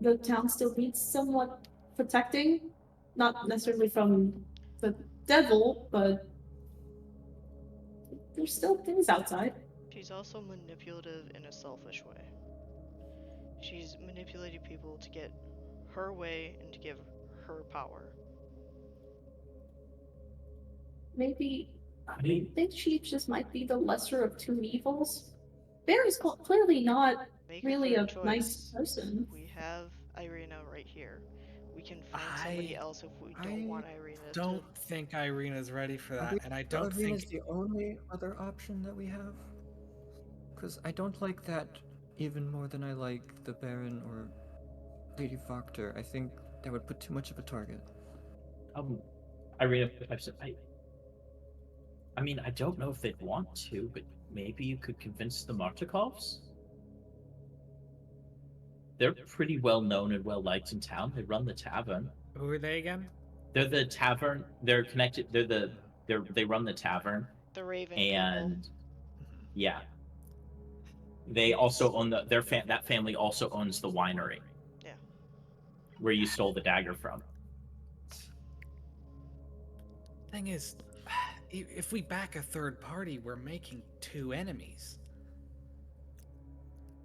the town still needs somewhat protecting? Not necessarily from the devil, but there's still things outside. She's also manipulative in a selfish way. She's manipulating people to get her way and to give her power. Maybe I think she just might be the lesser of two evils. Barry's clearly not really a nice person. We have Irina right here. We can find somebody else if we don't want Irina. I don't think Irina's ready for that, and I don't Irina's think the only other option that we have. Because I don't like that even more than I like the Baron or Lady Voctor. I think that would put too much of a target. Irina, I mean, I don't know if they'd want to, but maybe you could convince the Martikovs? they're pretty well known and well liked in town. They run the tavern. Who are they again? They're the tavern. They're connected. They run the tavern, The Raven people. and yeah, they also own that family also owns the winery. Yeah. Where you stole the dagger from. Thing is, if we back a third party, we're making two enemies.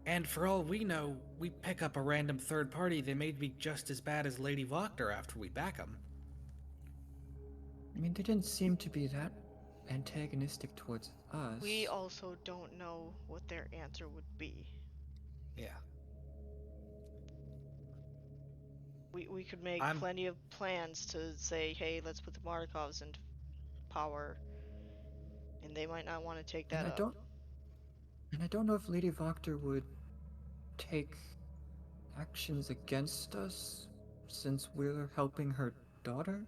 And for all we know, we pick up a random third party, they may be just as bad as Lady Voctor after we back them. I mean, they didn't seem to be that antagonistic towards us. We also don't know what their answer would be. Yeah. We could make I'm- plenty of plans to say, hey, let's put the Markovs into power, and they might not want to take that up. And I don't know if Lady Voctor would take actions against us since we're helping her daughter.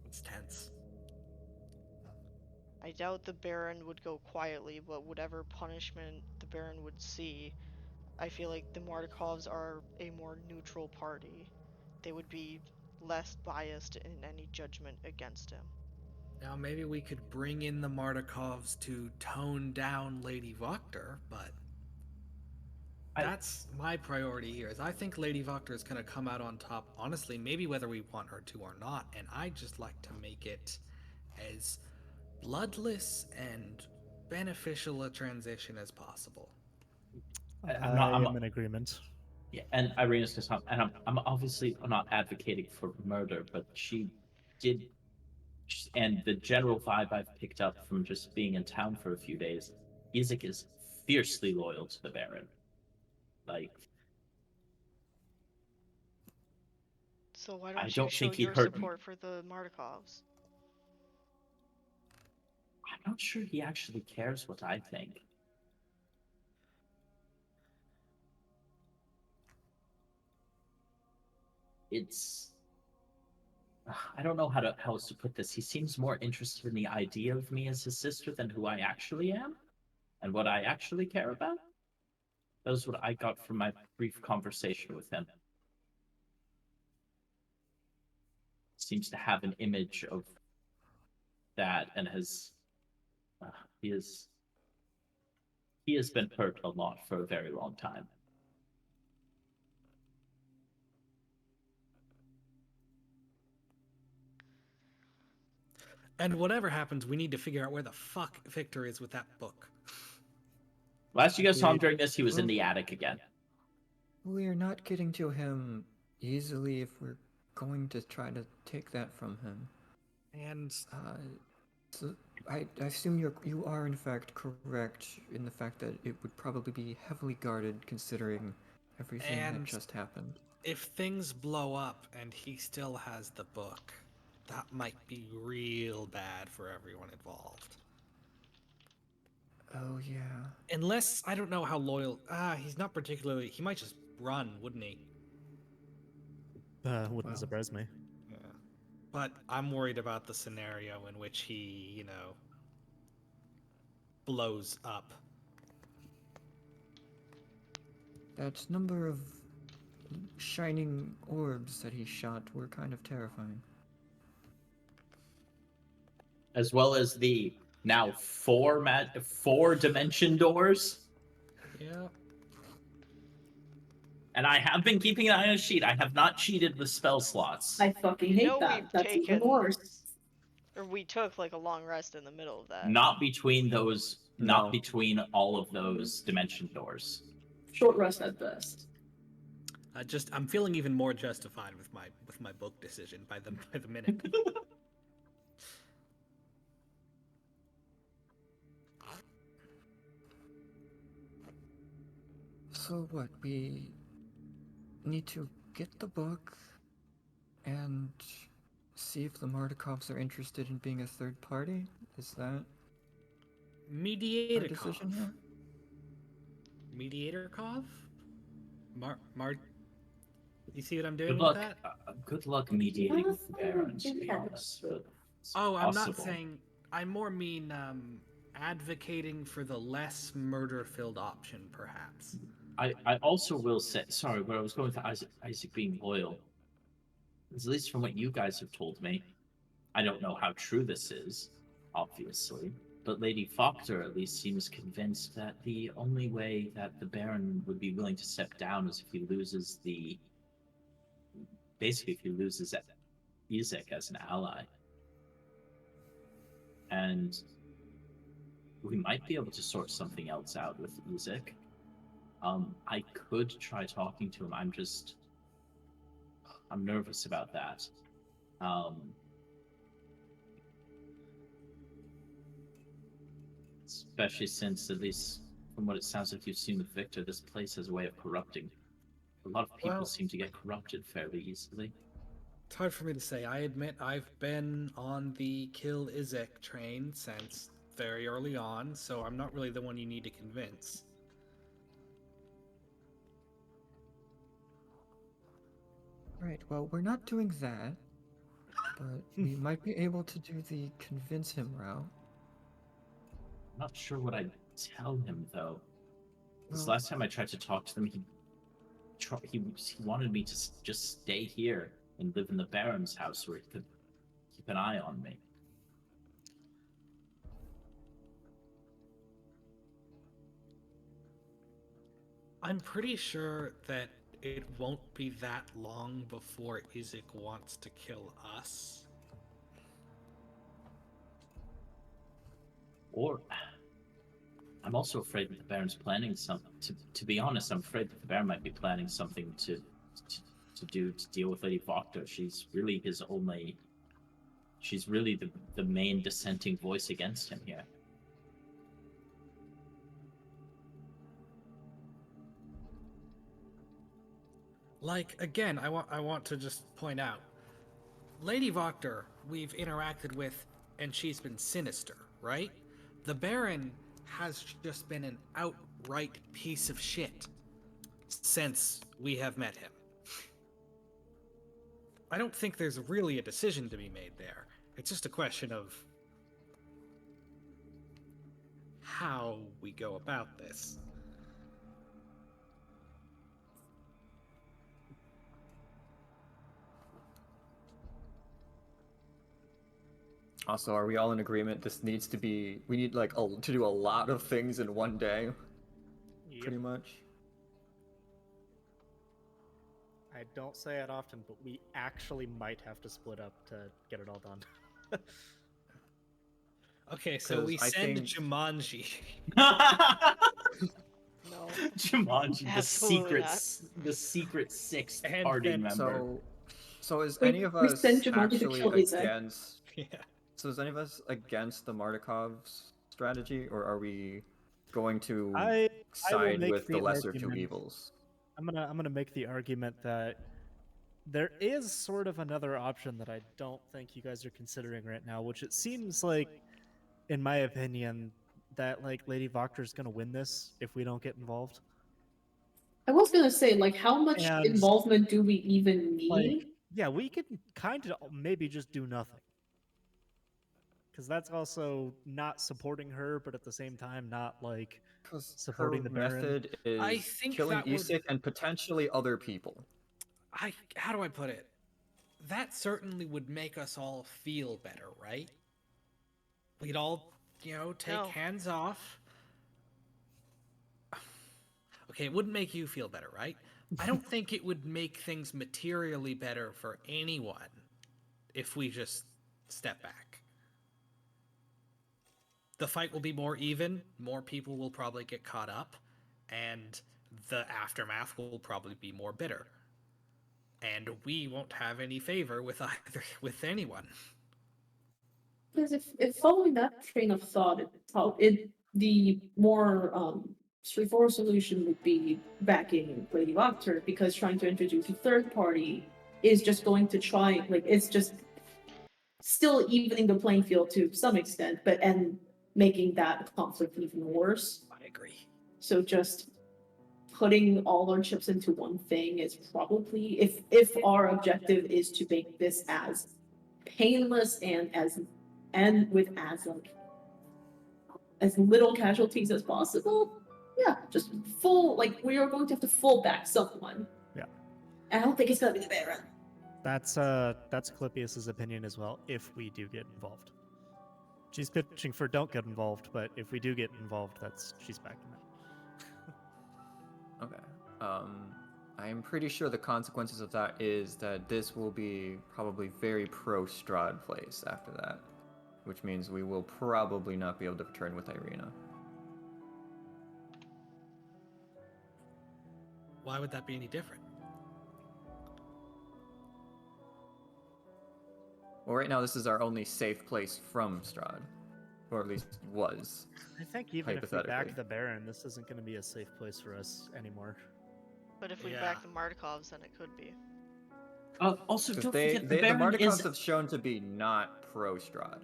It's tense. I doubt the Baron would go quietly, but whatever punishment the Baron would see, I feel like the Markovs are a more neutral party. They would be less biased in any judgment against him. Now maybe we could bring in the Martikovs to tone down Lady Voctor, but that's my priority here. Is I think Lady Voctor is going to come out on top, honestly, maybe whether we want her to or not, and I just like to make it as bloodless and beneficial a transition as possible. I'm in agreement. Yeah, and Irina's just not, and I'm obviously not advocating for murder, but she did, and the general vibe I've picked up from just being in town for a few days, Isaac is fiercely loyal to the Baron. Like, So why I don't you don't show think he your hurt me. support for the Markovs? I'm not sure he actually cares what I think. It's I don't know how else to put this. He seems more interested in the idea of me as his sister than who I actually am and what I actually care about. That was what I got from my brief conversation with him. Seems to have an image of that and he has been hurt a lot for a very long time. And whatever happens, we need to figure out where the fuck Victor is with that book. Last you guys saw him during this, he was in the attic again. We're not getting to him easily if we're going to try to take that from him. And so I assume you are in fact correct in the fact that it would probably be heavily guarded considering everything that just happened. if things blow up and he still has the book, that might be real bad for everyone involved. Oh yeah. Unless, I don't know how loyal... he's not particularly... He might just run, wouldn't he? Wouldn't surprise me. Yeah. But I'm worried about the scenario in which he, you know, blows up. That number of shining orbs that he shot were kind of terrifying. As well as the now four dimension doors. Yeah. And I have been keeping an eye on a sheet. I have not cheated with spell slots. I fucking hate know that. we've That's even taken- worse. Or we took like a long rest in the middle of that. Not between those. No. Not between all of those dimension doors. Short rest at best. I'm feeling even more justified with my book decision by the minute. So what, we need to get the book and see if the Martikovs are interested in being a third party? Is that our Mediator decision here? Mediator Kov? You see what I'm doing Good with luck. that? Good luck mediating with the Baron, to be honest. But it's Oh, I'm not possible. saying. I more mean advocating for the less murder-filled option, perhaps. I also will say, sorry, but I was going to Isaac being loyal. At least from what you guys have told me, I don't know how true this is, obviously, but Lady Faulkner at least seems convinced that the only way that the Baron would be willing to step down is if he loses basically if he loses Isaac as an ally. And we might be able to sort something else out with Isaac. I could try talking to him. I'm nervous about that. Especially since, at least from what it sounds like you've seen with Victor, this place has a way of corrupting. A lot of people Well, seem to get corrupted fairly easily. It's hard for me to say. I admit I've been on the kill Izek train since very early on, so I'm not really the one you need to convince. Right, well, we're not doing that, but we might be able to do the convince him route. I'm not sure what I'd tell him, though. This Well, last time I tried to talk to them, he wanted me to just stay here and live in the Baron's house where he could keep an eye on me. I'm pretty sure that it won't be that long before Izek wants to kill us. Or I'm also afraid that the Baron's planning something. To be honest, I'm afraid that the Baron might be planning something to deal with Lady Faulkner. She's really She's really the main dissenting voice against him here. Like, again, I want to just point out, Lady Faulkner we've interacted with, and she's been sinister, right? The Baron has just been an outright piece of shit since we have met him. I don't think there's really a decision to be made there. It's just a question of how we go about this. Also, are we all in agreement this needs to be... We need, like, to do a lot of things in one day? Yep. Pretty much. I don't say it often, but we actually might have to split up to get it all done. Okay, so we send Jumanji. No. Jumanji, Absolutely the secret sixth And party then- member. So is We- any of we us sent Jumanji to actually kill Izek. against... Yeah. So is any of us against the Mardikov's strategy, or are we going to I will side make with the the lesser two argument. evils? I'm gonna make the argument that there is sort of another option that I don't think you guys are considering right now, which it seems like, in my opinion, that like Lady Faulkner's gonna win this if we don't get involved. I was gonna say, like, how much And, involvement do we even need? Like, yeah, we could kind of maybe just do nothing. Because that's also not supporting her, but at the same time, not like Because supporting her the Baron. method is I think killing that would- Isik and potentially other people. How do I put it? That certainly would make us all feel better, right? We'd all, take No. hands off. Okay, it wouldn't make you feel better, right? I don't think it would make things materially better for anyone if we just step back. The fight will be more even, more people will probably get caught up, and the aftermath will probably be more bitter. And we won't have any favor with anyone. Because if following that train of thought, the more straightforward solution would be backing Lady Faulkner, because trying to introduce a third party is just going to try, like, it's just still evening the playing field to some extent, and making that conflict even worse. I agree. So just putting all our chips into one thing is probably, if our objective is to make this as painless and with as like as little casualties as possible, yeah, just full, like, we are going to have to full back someone. Yeah. I don't think it's gonna be the Baron. That's Calipius's opinion as well, if we do get involved. She's pitching for don't get involved, but if we do get involved, she's backing that. Okay. I'm pretty sure the consequences of that is that this will be probably very pro-Strahd place after that, which means we will probably not be able to return with Irina. Why would that be any different? Well, right now this is our only safe place from Strahd, or at least was. I think even if we back Hypothetically. the Baron, this isn't going to be a safe place for us anymore. But if we Yeah. back the Markovs, then it could be. Also, Because don't forget the the Baron Mardikovs is have shown to be not pro-Strahd.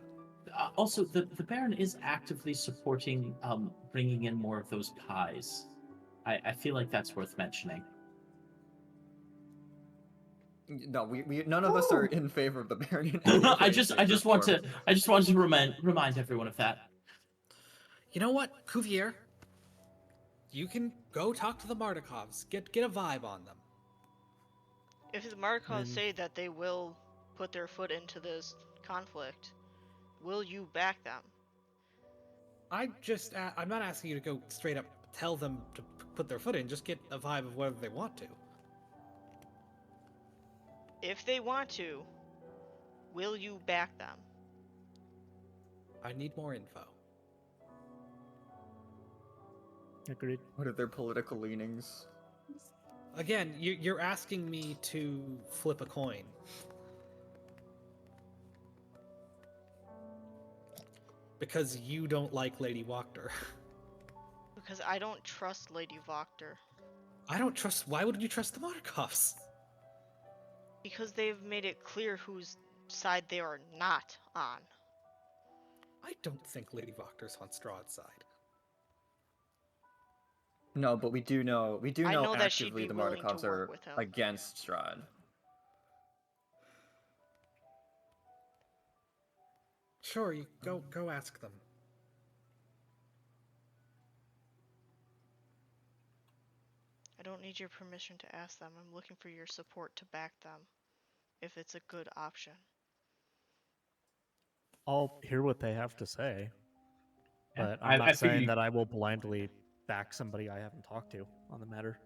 also the Baron is actively supporting bringing in more of those pies. I feel like that's worth mentioning. No, we none of us are in favor of the Baron. I just wanted to remind everyone of that. You know what, Cuvier? You can go talk to the Mardikovs. Get a vibe on them. If the Markovs say that they will put their foot into this conflict, will you back them? I'm not asking you to go straight up tell them to put their foot in. Just get a vibe of whether they want to. If they want to, will you back them? I need more info. Agreed. What are their political leanings? Again, you're asking me to flip a coin. Because you don't like Lady Wachter. Because I don't trust Lady Wachter. I don't trust... Why would you trust the Mardikovs? Because they've made it clear whose side they are not on. I don't think Lady Wachter's on Strahd's side. No, but we do know I know that she'd actively be the willing to Mardikovs work are with him. against Strahd. Sure, you go ask them. I don't need your permission to ask them. I'm looking for your support to back them, if it's a good option. I'll hear what they have to say, Yeah, but I'm not I figure saying you- that I will blindly back somebody I haven't talked to on the matter.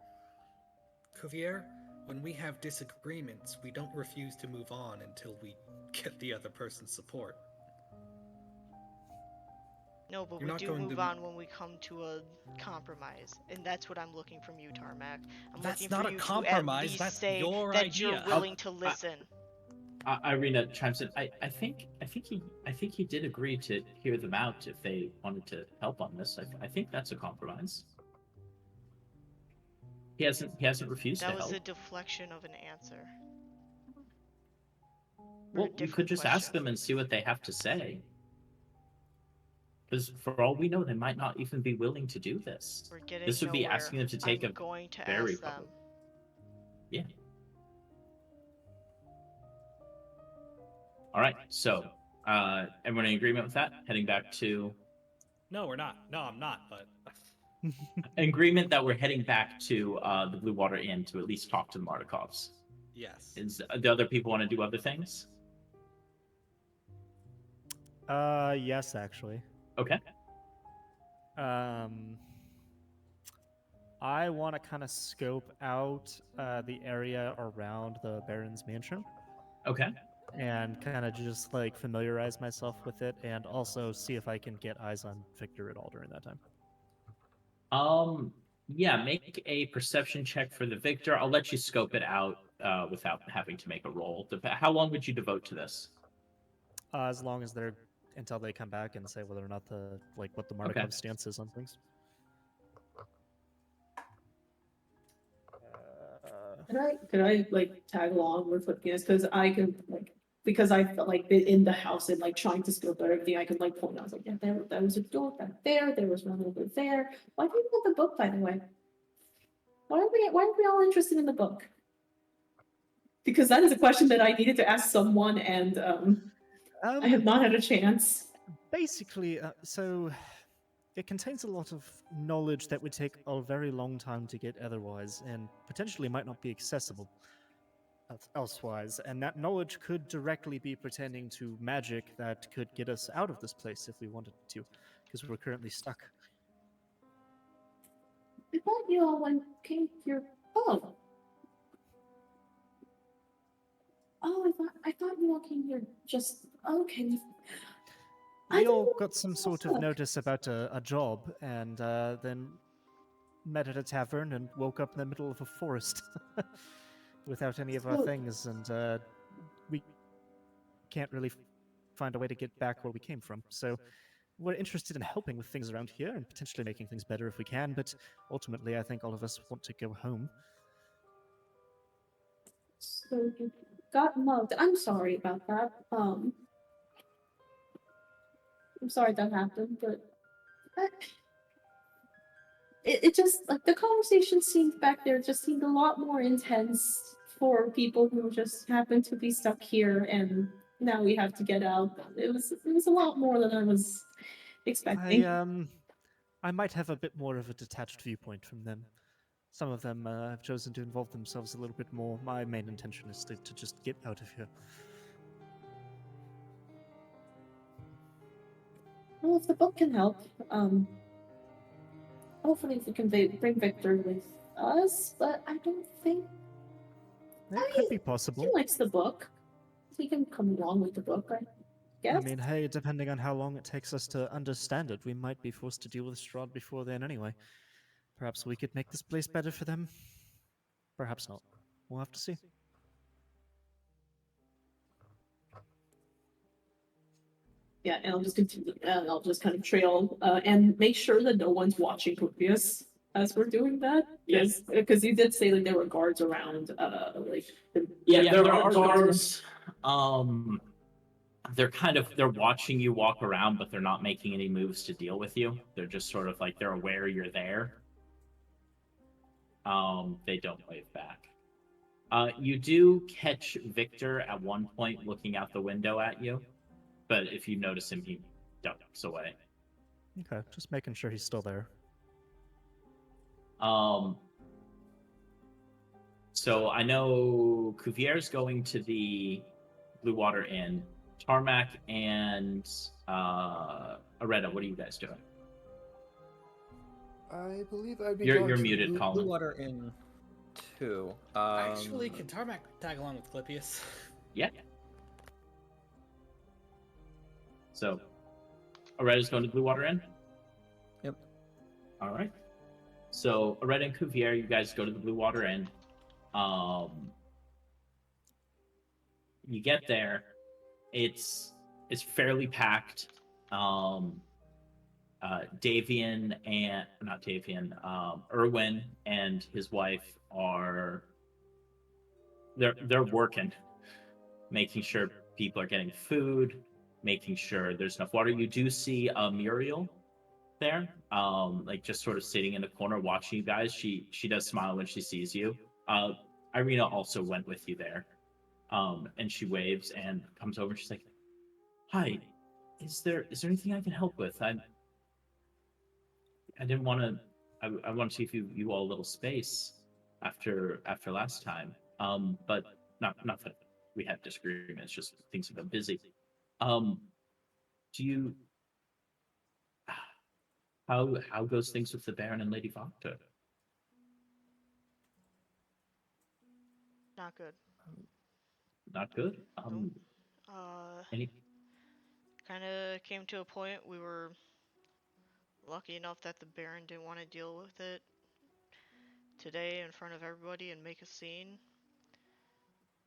Cuvier, when we have disagreements, we don't refuse to move on until we get the other person's support. No, but You're we not do going move to- on when we come to a compromise, and that's what I'm looking from you, Tarmac. I'm That's looking not for a you compromise, to at least that's say your that idea. you're willing to listen. Irina chimes in. I think he did agree to hear them out if they wanted to help on this. I think that's a compromise. He hasn't refused That to was help. a deflection of an answer. Well, you could just ask them and see what they have to say. Because for all we know, they might not even be willing to do this. We're getting This would be nowhere. asking them to take I'm a going to very ask them. public. Yeah. All right. So, everyone in agreement with that? Heading back to No, we're not. No, I'm not, but... agreement that we're heading back to the Blue Water Inn to at least talk to the Mardikovs. Yes. Is the other people want to do other things? Yes, actually. Okay. I want to kind of scope out the area around the Baron's mansion Okay. and kind of just like familiarize myself with it, and also see if I can get eyes on Victor at all during that time. Yeah, make a perception check for the Victor. I'll let you scope it out without having to make a roll. How long would you devote to this? As long as they're until they come back and say whether or not what the Markov stance is on things. Could I like tag along with what Guinness, because I could like, because I felt like been in the house and like trying to scope out everything, I could like point out. I was like, yeah, there was a door back there. There was one over there. Why do you want the book, by the way? Why are we all interested in the book? Because that is a question that I needed to ask someone, and I have not had a chance. Basically, so it contains a lot of knowledge that would take a very long time to get otherwise, and potentially might not be accessible elsewise. And that knowledge could directly be pertaining to magic that could get us out of this place if we wanted to, because we're currently stuck. I thought you all came here. Oh. Oh, I thought you all came here just okay. We all got some sort of notice about a job, and then met at a tavern and woke up in the middle of a forest without any of our things, and we can't really find a way to get back where we came from. So we're interested in helping with things around here and potentially making things better if we can, but ultimately I think all of us want to go home. So you got mugged. I'm sorry about that. I'm sorry that happened, but it just like the conversation seemed back there just seemed a lot more intense for people who just happen to be stuck here and now we have to get out. It was a lot more than I was expecting. I might have a bit more of a detached viewpoint from them. Some of them have chosen to involve themselves a little bit more. My main intention is to just get out of here. Well, if the book can help, hopefully we can bring Victor with us, but I don't think It could be possible. he likes the book. He can come along with the book, I guess. I mean, hey, depending on how long it takes us to understand it, we might be forced to deal with Strahd before then anyway. Perhaps we could make this place better for them. Perhaps not. We'll have to see. Yeah, and I'll just continue. And I'll just kind of trail and make sure that no one's watching Proteus as we're doing that. Yes. Because you did say like there were guards around. There are guards. They're watching you walk around, but they're not making any moves to deal with you. They're just sort of like they're aware you're there. They don't wave back. You do catch Victor at one point looking out the window at you, but if you notice him, he ducks away. Okay, just making sure he's still there. So I know Cuvier's going to the Blue Water Inn. Tarmac and Areta, what are you guys doing? I believe I'd be You're going to muted, Blue Colin. Water Inn 2. Actually, can Tarmac tag along with Clippius? Yeah. So, Areta's going to Blue Water Inn? Yep. All right. So, Areta and Cuvier, you guys go to the Blue Water Inn. You get there. It's fairly packed. Davian and not Davian, Erwin and his wife are they're working, making sure people are getting food, making sure there's enough water. You do see Muriel there, like just sort of sitting in the corner watching you guys. She does smile when she sees you. Irina also went with you there. And she waves and comes over. She's like, "Hi, is there anything I can help with? I didn't want to. I want to see if you all a little space after last time. But not that we had disagreements. Just things have been busy. Do you? How goes things with the Baron and Lady Vokta? Not good. Not good. Any? Kind of came to a point we were lucky enough that the Baron didn't want to deal with it today in front of everybody and make a scene.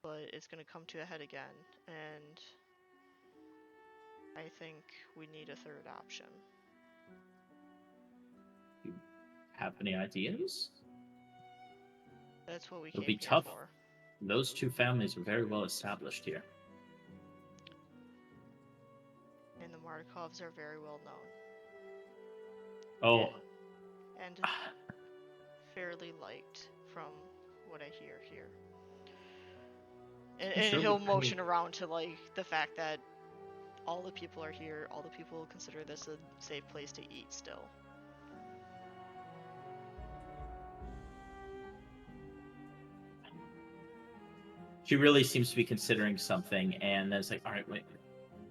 But it's going to come to a head again, and I think we need a third option. You have any ideas? That's what we It'll came be here tough. for. Those two families are very well established here. And the Markovs are very well known. Oh, And fairly liked from what I hear here. And Sure, he'll I mean- motion around to like the fact that all the people are here. All the people consider this a safe place to eat still. She really seems to be considering something, and then it's like, all right, wait,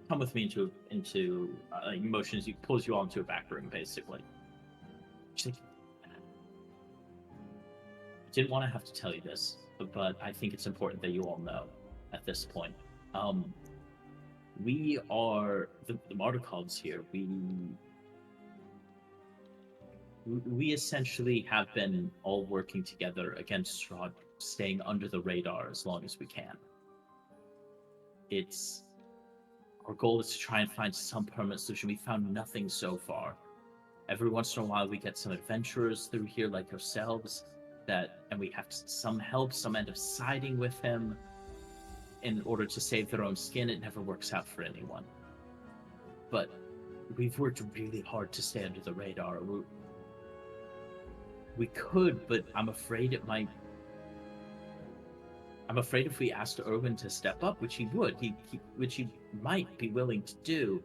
come with me into like motions. You pulls you all into a back room, basically. She's like, I didn't want to have to tell you this, but I think it's important that you all know at this point. We are the Marticons here. We essentially have been all working together against Strahd, staying under the radar as long as we can. Our goal is to try and find some permanent solution. We found nothing so far. Every once in a while, we get some adventurers through here like yourselves, and we have some help. Some end up siding with him in order to save their own skin. It never works out for anyone. But we've worked really hard to stay under the radar. We could, but I'm afraid it might. I'm afraid if we asked Erwin to step up, which he would, which he might be willing to do,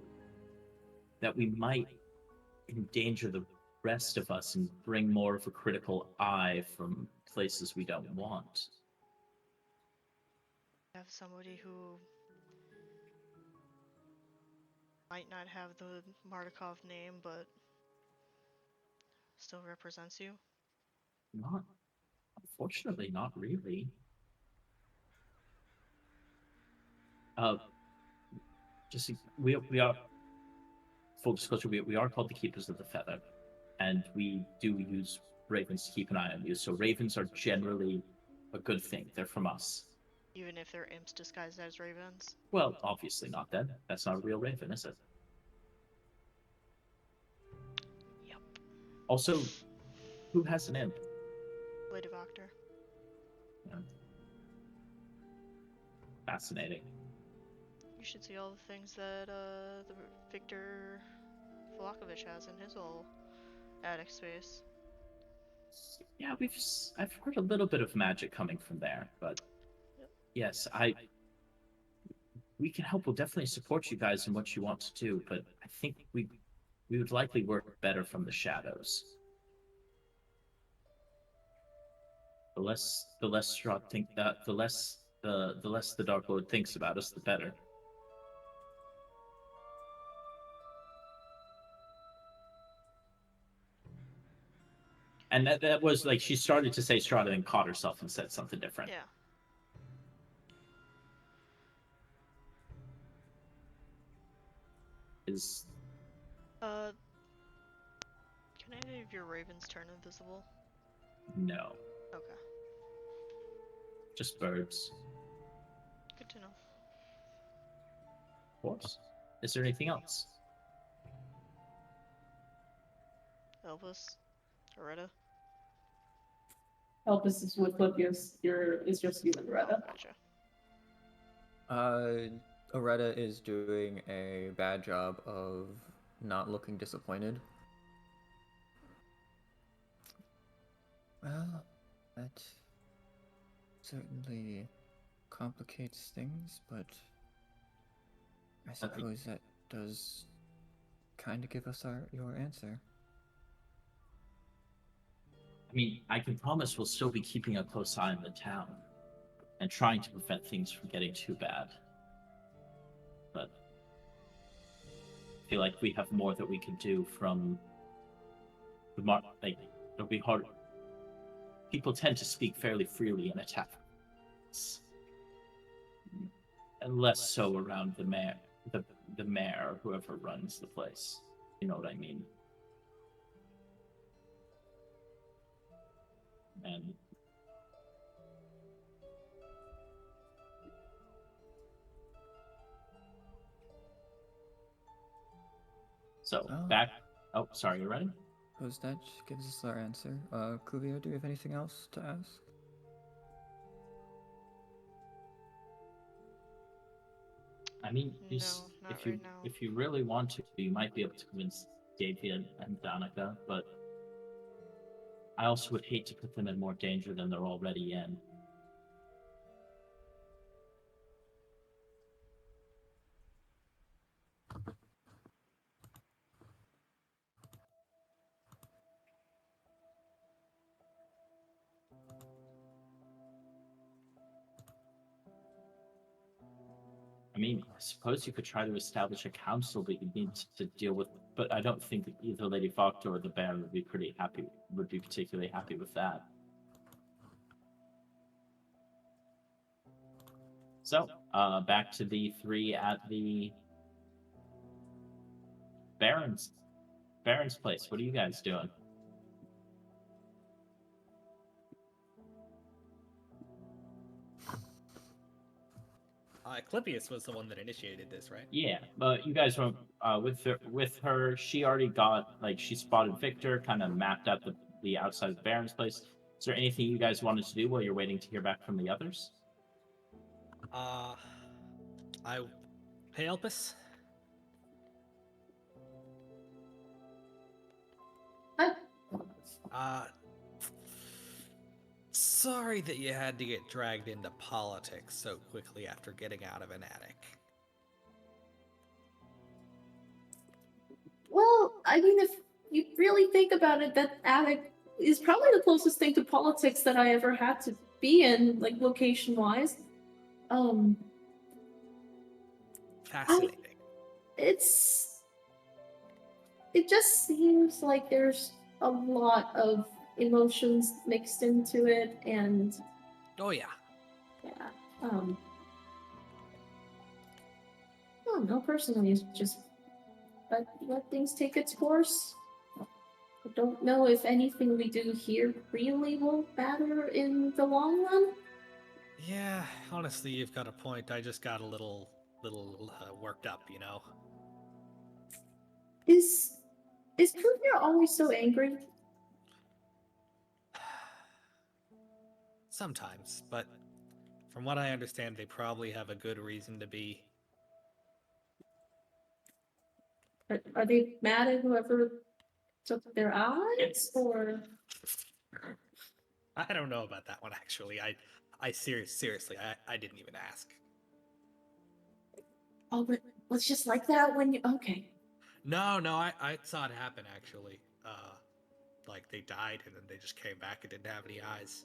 that we might endanger the rest of us and bring more of a critical eye from places we don't want. Have somebody who might not have the Martikov name, but still represents you? Unfortunately, not really. Just we are full disclosure. We are called the Keepers of the Feather, and we do use ravens to keep an eye on you. So ravens are generally a good thing. They're from us. Even if they're imps disguised as ravens? Well, obviously not then. That's not a real raven, is it? Yep. Also, who has an imp? Lady Voctor. Yeah. Fascinating. You should see all the things that the Victor Vallaki has in his little attic space. Yeah, I've heard a little bit of magic coming from there, but Yep. yes, we can help. We'll definitely support you guys in what you want to do, but I think we would likely work better from the shadows. The less Strahd think that, the less the Dark Lord thinks about us, the better. And that was like she started to say Strahd and then caught herself and said something different. Yeah. Can any of your ravens turn invisible? No. Okay. Just birds. Good to know. Of course. Is there anything else? Elvis? Loretta? Elvis is with Livius. Is just you and Loretta. Gotcha. Oretta is doing a bad job of not looking disappointed. Well, that certainly complicates things, but I suppose that does kind of give us your answer. I mean, I can promise we'll still be keeping a close eye on the town and trying to prevent things from getting too bad. But I feel like we have more that we can do from the like it'll be hard. People tend to speak fairly freely in a tavern, and less so around the mayor, the mayor or whoever runs the place. You know what I mean? And so back. Oh, sorry, you ready? Suppose that gives us our answer. Kuvio, do you have anything else to ask? I mean, No, not if you right now. if you really want to, you might be able to convince David and Danica, but I also would hate to put them in more danger than they're already in. mean, I suppose you could try to establish a council, but you'd need to deal with. But I don't think either Lady Fokta or the Baron would be particularly happy with that. So, back to the three at the Baron's place. What are you guys doing? Clippius was the one that initiated this, right? Yeah, but you guys went with her. She already got she spotted Victor, kind of mapped out the outside of the Baron's place. Is there anything you guys wanted to do while you're waiting to hear back from the others? Hey, Elpis. Sorry that you had to get dragged into politics so quickly after getting out of an attic. Well, I mean, if you really think about it, that attic is probably the closest thing to politics that I ever had to be in, like location-wise. Fascinating. It just seems like there's a lot of emotions mixed into it, and Oh yeah. yeah, I don't know. Personally, it's just let things take its course. I don't know if anything we do here really will matter in the long run. Yeah, honestly, you've got a point. I just got a little worked up, you know. Is Kruger always so angry? Sometimes, but from what I understand, they probably have a good reason to be. Are they mad at whoever took their eyes, or? I don't know about that one actually. Seriously, I didn't even ask. Oh, but was just like that when you okay? No, I saw it happen actually. Like they died and then they just came back and didn't have any eyes.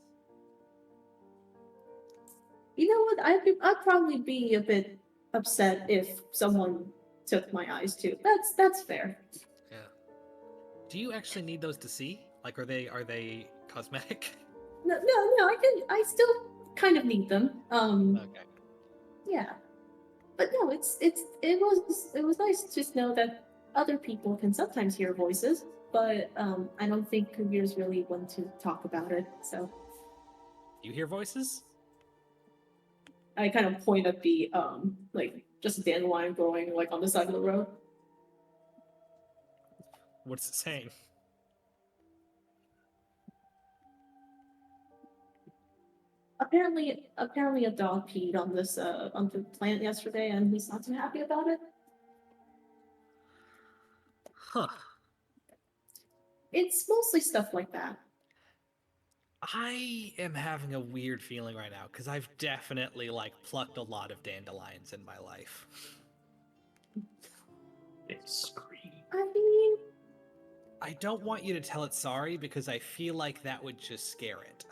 You know what? I'd probably be a bit upset if someone took my eyes too. That's fair. Yeah. Do you actually need those to see? Like, are they cosmetic? No. I still kind of need them. Okay. Yeah, but no, it was nice to just know that other people can sometimes hear voices, but I don't think careers really want to talk about it. So You hear voices? I kind of point at the just a dandelion growing like on the side of the road. What's it saying? Apparently a dog peed on the plant yesterday, and he's not too happy about it. Huh. It's mostly stuff like that. I am having a weird feeling right now because I've definitely plucked a lot of dandelions in my life. They scream. I mean, I don't want you to tell it sorry because I feel like that would just scare it.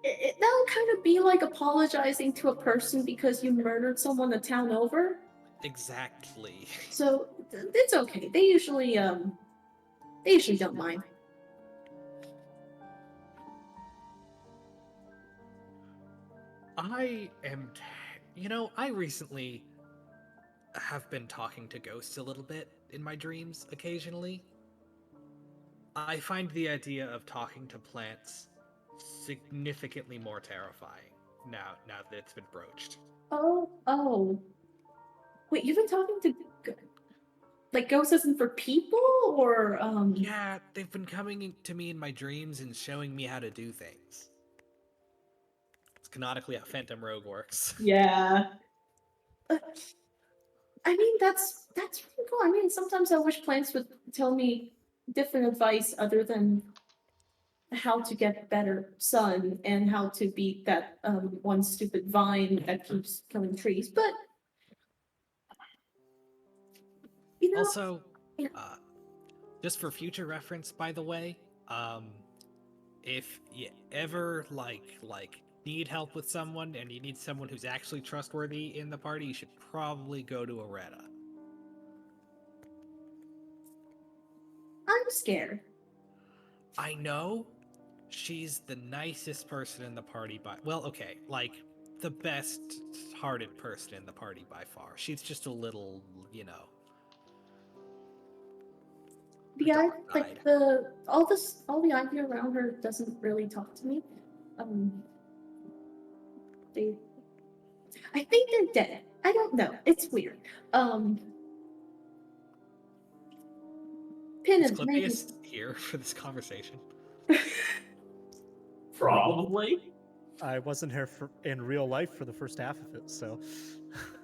that would kind of be like apologizing to a person because you murdered someone a town over. Exactly. So it's okay. They usually don't mind. I recently have been talking to ghosts a little bit in my dreams occasionally. I find the idea of talking to plants significantly more terrifying now that it's been broached. Oh. Wait, you've been talking to ghosts isn't for people, or Yeah, they've been coming to me in my dreams and showing me how to do things. It's canonically how Phantom Rogue works. Yeah. I mean, that's really cool. I mean, sometimes I wish plants would tell me different advice other than how to get better sun and how to beat that one stupid vine that keeps killing trees. But Also, yeah. just for future reference, by the way, if you ever need help with someone and you need someone who's actually trustworthy in the party, you should probably go to Areta. I'm scared. I know she's the nicest person in the party by, well, okay, like the best hearted person in the party by far. She's just a little, you know. The dog died. like all the ivy around her doesn't really talk to me. They, I think they're dead. I don't know. It's weird. Pin Is and maybe. Clippius here for this conversation? Probably. I wasn't here in real life for the first half of it, so.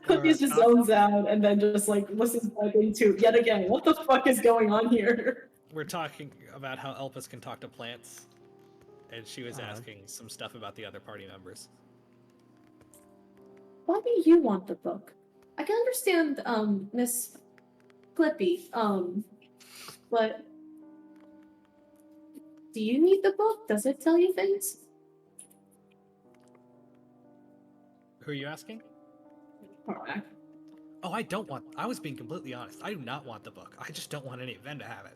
Clippius just zones out and then just like listens back into yet again. What the fuck is going on here? We're talking about how Elpis can talk to plants, and she was Uh-huh. asking some stuff about the other party members. Why do you want the book? I can understand Miss Clippy, but do you need the book? Does it tell you things? Who are you asking? Alright. Oh, I don't want. I was being completely honest. I do not want the book. I just don't want any of them to have it.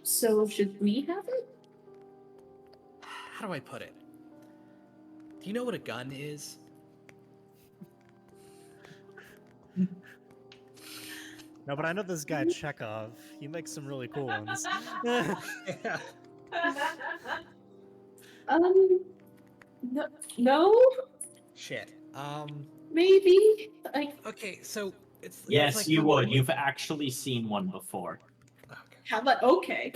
So should we have it? How do I put it? Do you know what a gun is? No, but I know this guy Chekhov. He makes some really cool ones. Yeah. No, no, Shit. maybe. Okay, so it's Yes, like you would. You've actually seen one before. Okay. How about okay?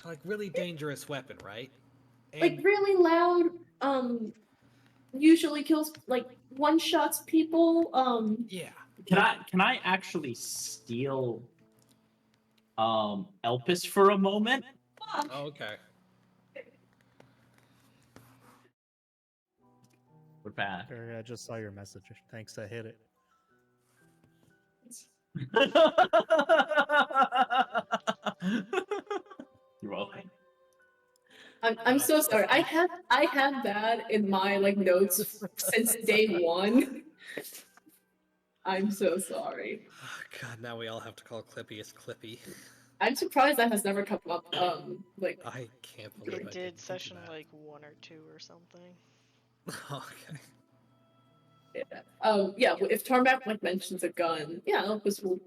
Like really dangerous weapon, right? Like really loud. Usually kills like one shots people. Yeah. Can I actually steal Elpis for a moment? Oh, okay. We're back. Or I just saw your message. Thanks, I hit it. You're welcome. I'm so sorry. I had that in my like notes since day one. I'm so sorry. Oh, God, now we all have to call Clippius Clippy. I'm surprised that has never come up. Like I can't believe It I did didn't think session of that. like 1 or 2 or something. Okay. yeah. If Tarmac like mentions a gun, yeah, Elpis will.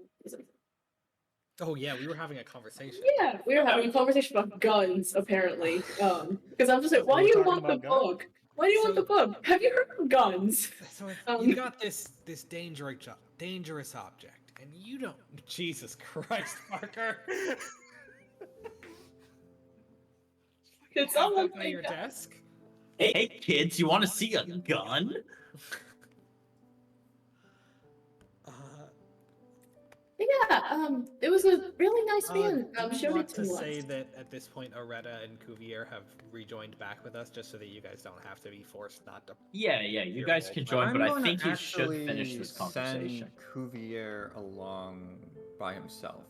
Oh yeah, we were having a conversation. Yeah, we were having a conversation about guns apparently. Because I'm just like, why We do were you talking want the about guns? book? Why do you want the book? Have you heard of guns? So you've got this dangerous object, and you don't. Jesus Christ, Parker! It's Have all that like by your desk. Hey kids, you want to see a gun? Yeah, it was a really nice man. Do you Showed want it to to me say once. that at this point, Areta and Cuvier have rejoined back with us, just so that you guys don't have to be forced not to? Yeah, you Your guys role can play. join, but I going think to you should finish actually this conversation. send Cuvier along by himself,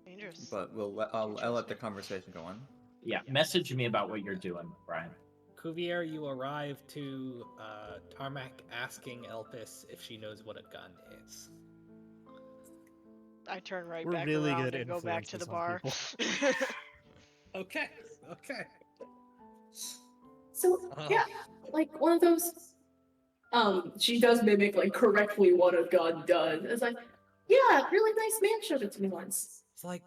Dangerous. but I'll let the conversation go on. Yeah, message me about what you're doing, Brian. Cuvier, you arrive to Tarmac asking Elpis if she knows what a gun is. I turn right We're back really around good and go back to the influences on bar. Okay. So yeah, like one of those. She does mimic like correctly what a gun does. It's like, yeah, really nice man showed it to me once. It's like,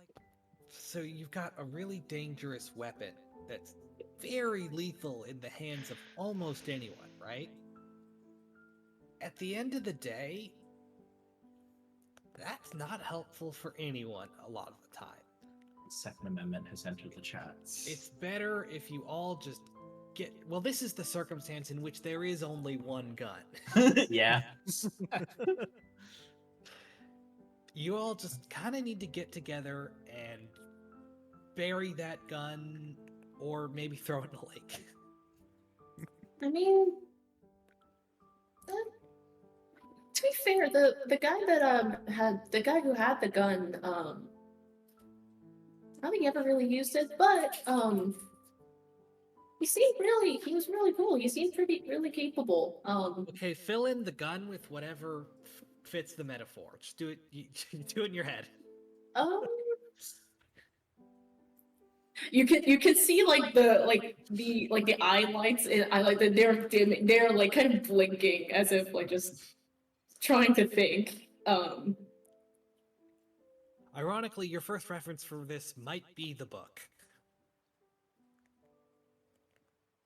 so you've got a really dangerous weapon that's very lethal in the hands of almost anyone, right? At the end of the day, that's not helpful for anyone a lot of the time. Second Amendment has entered the chat. It's better if you all just get. Well, this is the circumstance in which there is only one gun. Yeah. You all just kind of need to get together and bury that gun, or maybe throw it in a lake. I mean, to be fair, the guy that had the guy who had the gun I don't think he ever really used it, but he was really cool. He seemed really capable. Okay, fill in the gun with whatever fits the metaphor. Just do it. You do it in your head. Um, you can see like the eye lights. I like that they're dim. They're like kind of blinking as if like just trying to think. Ironically, your first reference for this might be the book.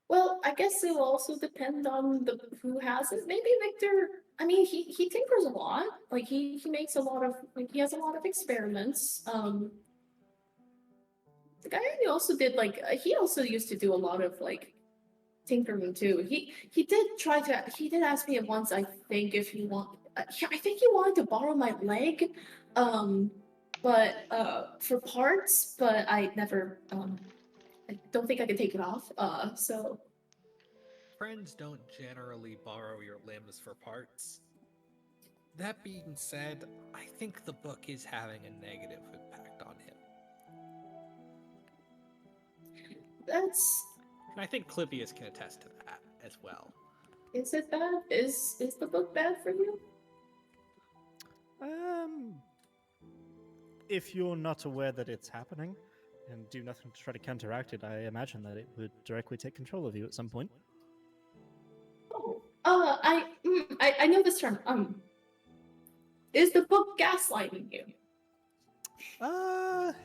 Well, I guess it will also depend on who has it. Maybe Victor. I mean, he tinkers a lot. Like he makes a lot of he has a lot of experiments. The guy who also did he also used to do a lot of like tinkering too. He did ask me once. I think if he want. I think he wanted to borrow my leg, but for parts. But I never. I don't think I can take it off. So. Friends don't generally borrow your limbs for parts. That being said, I think the book is having a negative impact on him. That's. And I think Clypeus can attest to that as well. Is it bad? Is the book bad for you? If you're not aware that it's happening and do nothing to try to counteract it, I imagine that it would directly take control of you at some point. Oh, I know this term. Is the book gaslighting you?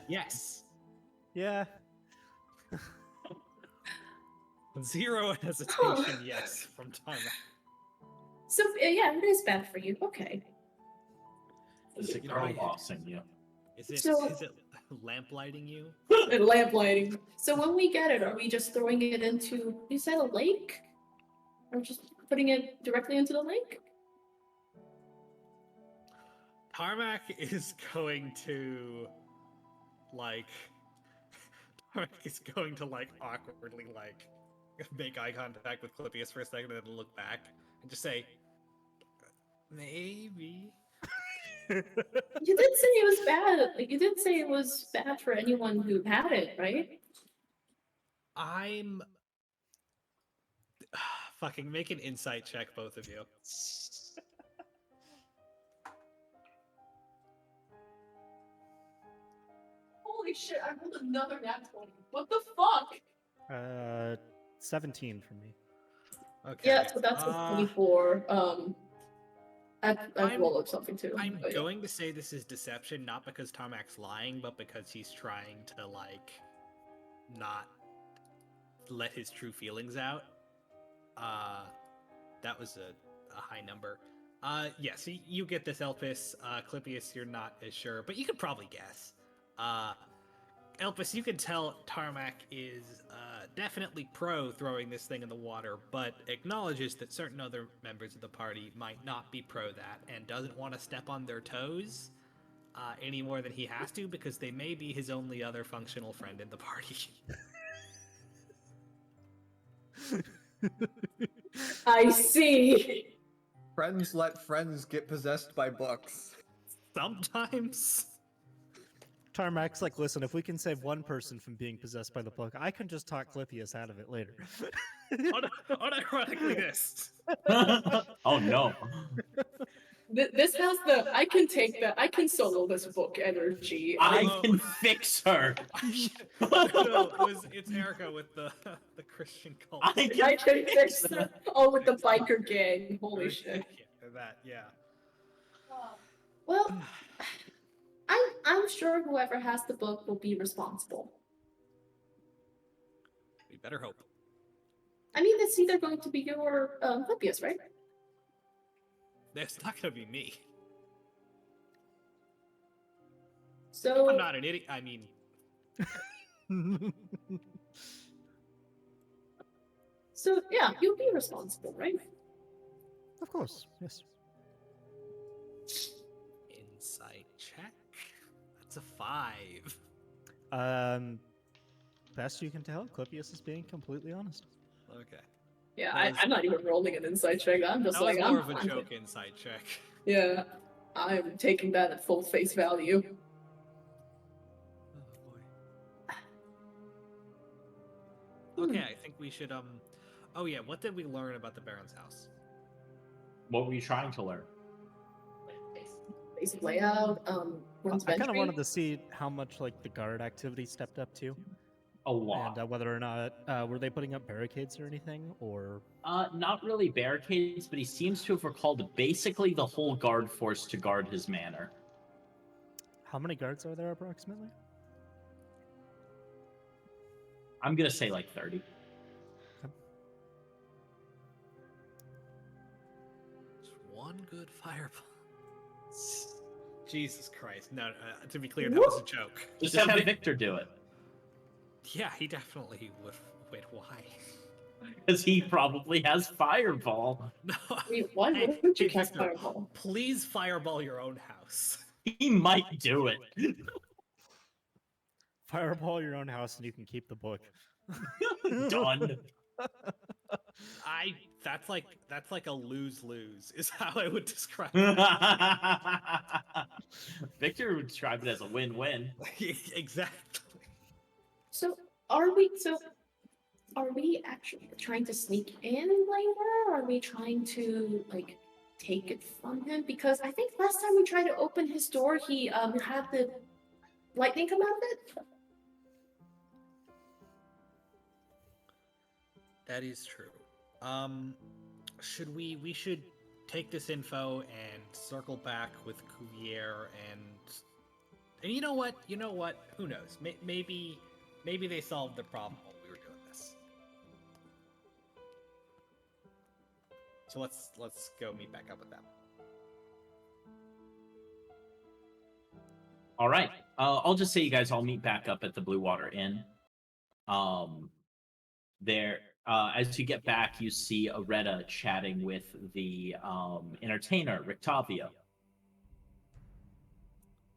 Yes. Yeah. Zero hesitation, yes, from time. So yeah, it is bad for you. Okay. Is it crossing you? Is it lamplighting you? Lamplighting. So when we get it, are we just throwing it into? You said a lake, or just putting it directly into the lake? Tarmac is going to awkwardly make eye contact with Clypeus for a second and then look back and just say, maybe. You did say it was bad. Like you did say it was bad for anyone who had it, right? I'm fucking make an insight check, both of you. Holy shit! I rolled another nat 20. What the fuck? 17 for me. Okay. Yeah, so that's a 24. I've rolled up something too. I'm but yeah. going to say this is deception, not because Tarmac's lying, but because he's trying to not let his true feelings out. That was a high number. Yeah, so you get this, Elpis. Clypeus, you're not as sure, but you could probably guess. Elpis, you can tell Tarmac is definitely pro throwing this thing in the water, but acknowledges that certain other members of the party might not be pro that, and doesn't want to step on their toes any more than he has to, because they may be his only other functional friend in the party. I see. Friends let friends get possessed by books. Sometimes. Tarmac's like, listen, if we can save one person from being possessed by the book, I can just talk Clypeus out of it later. Unironically, this. Oh no. This has I can solo this book energy. I can fix her. No, it's Erica with the Christian cult. I I can can fix the with the biker gang. Holy shit. Yeah. Well, I'm sure whoever has the book will be responsible. We better hope. I mean, it's either going to be you or Clypeus, right? It's not gonna be me. So I'm not an idiot. I mean, so yeah, you'll be responsible, right? Of course, yes. insight check. That's a 5. Best you can tell, Clypeus is being completely honest. Okay. Yeah, That was- I'm not even rolling an insight check. I'm just That was like more I'm of a fine. joke insight check. Yeah, I'm taking that at full face value. Oh boy. Okay, I think we should Oh yeah, what did we learn about the Baron's house? What were you trying to learn? Basic layout, runs I kind of entry. wanted to see how much like the guard activity stepped up to, A lot. and whether or not were they putting up barricades or anything, or Not really barricades, but he seems to have recalled basically the whole guard force to guard his manor. how many guards are there approximately? I'm gonna say like 30. Just one good fireball. Jesus Christ! No, to be clear, that was a joke. Just have Victor do it. Yeah, he definitely would. Wait, why? Because he probably has fireball. No. Wait, why Hey, wouldn't you hey, cast Victor, fireball? please fireball your own house. He might do it. Fireball your own house and you can keep the book. Done. That's like a lose-lose is how I would describe it. Victor would describe it as a win-win. Exactly. So are we actually trying to sneak in later? Are we trying to like take it from him? Because I think last time we tried to open his door, he had the lightning come out of it. That is true. We should take this info and circle back with Cuvier and you know what? Who knows? Maybe they solved the problem while we were doing this. So let's go meet back up with them. All right. I'll just say you guys all meet back up at the Blue Water Inn. As you get back, you see Areta chatting with the entertainer, Rictavio.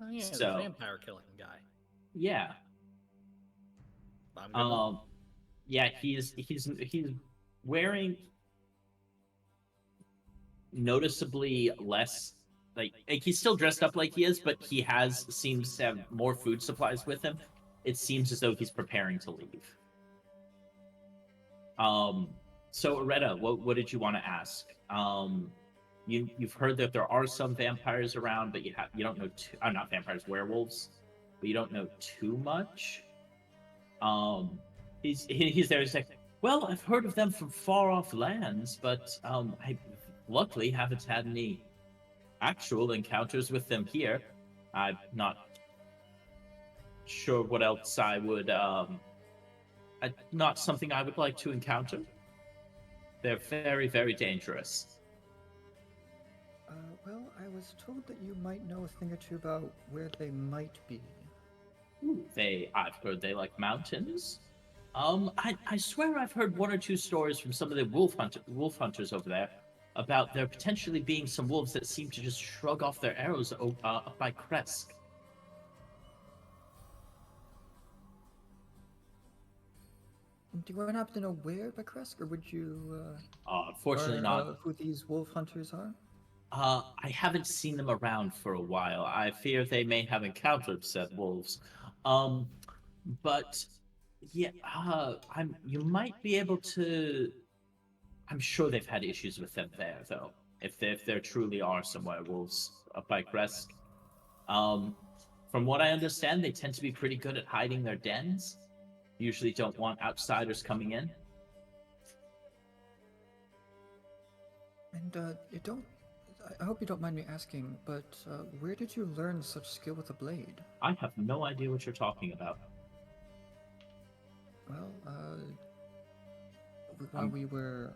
Oh yeah, So- the vampire killing guy. Yeah. I'm good. Yeah, he's wearing noticeably less like he's still dressed up like he is, but he seems to have more food supplies with him. It seems as though he's preparing to leave. So Areta, what did you want to ask? You've heard that there are some vampires around, but you don't know not vampires, werewolves, but you don't know too much. He's there. He's like, well, I've heard of them from far off lands, but I luckily haven't had any actual encounters with them here. I'm not sure what else I would. Not something I would like to encounter. They're very, very dangerous. Well, I was told that you might know a thing or two about where they might be. Ooh, I've heard they like mountains. I swear I've heard one or two stories from some of the wolf hunters over there about there potentially being some wolves that seem to just shrug off their arrows up by Kresk. Do you happen to know where by Kresk, or would you? Unfortunately or, not. Who these wolf hunters are? I haven't seen them around for a while. I fear they may have encountered said wolves. But yeah, you might be able to. I'm sure they've had issues with them there, though. If there truly are some werewolves up by Kresk. From what I understand, they tend to be pretty good at hiding their dens. Usually don't want outsiders coming in. And I hope you don't mind me asking, but where did you learn such skill with a blade? I have no idea what you're talking about. Well, while we were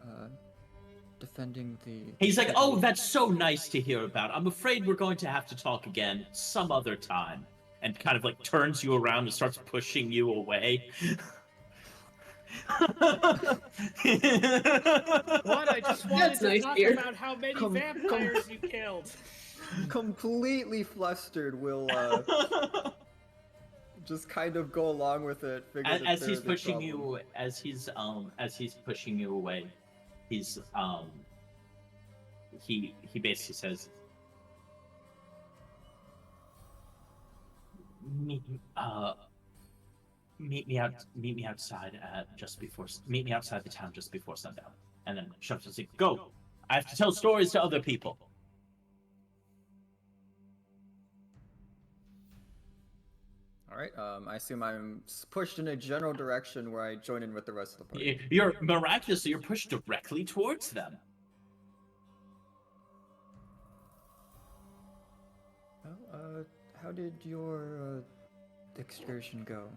defending the. He's like, oh, that's so nice to hear about. I'm afraid we're going to have to talk again some other time. And kind of like turns you around and starts pushing you away. What? I just wanted That's to nice, talk dear. about how many vampires you killed. Completely flustered, will just kind of go along with it. As he's pushing you, as he's pushing you away, he's he basically says, Meet me out. Meet me outside at just before. Meet me outside the town just before sundown. And then Shuffle says, "Go. I have to tell stories to other people." All right. I assume I'm pushed in a general direction where I join in with the rest of the party. You're miraculously you're pushed directly towards them. Well, how did your excursion go?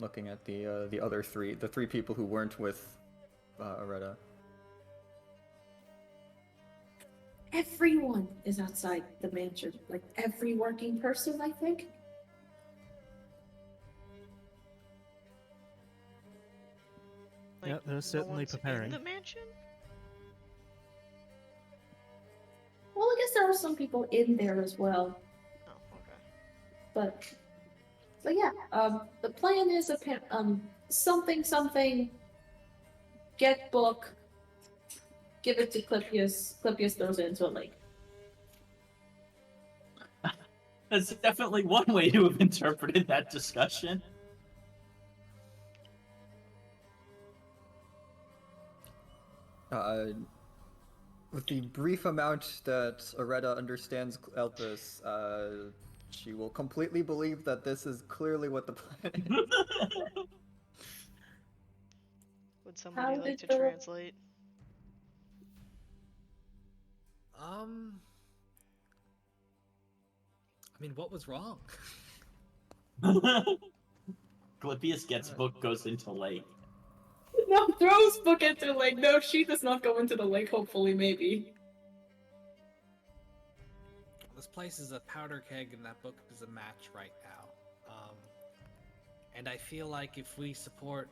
Looking at the other three, the three people who weren't with Areta. Everyone is outside the mansion. Like every working person, I think. Like, Yeah, they're no certainly one's preparing. in the mansion? Well, I guess there are some people in there as well. Oh, okay. But yeah, the plan is something. Get book. Give it to Clippius. Clippius throws it into a lake. That's definitely one way to have interpreted that discussion. With the brief amount that Areta understands Elpis, she will completely believe that this is clearly what the plan is. Would somebody How like did to the- translate? I mean, what was wrong? Glippius gets book, goes into lake. No, throws book into the lake. No, she does not go into the lake. Hopefully, maybe. This place is a powder keg, and that book is a match right now. And I feel like if we support,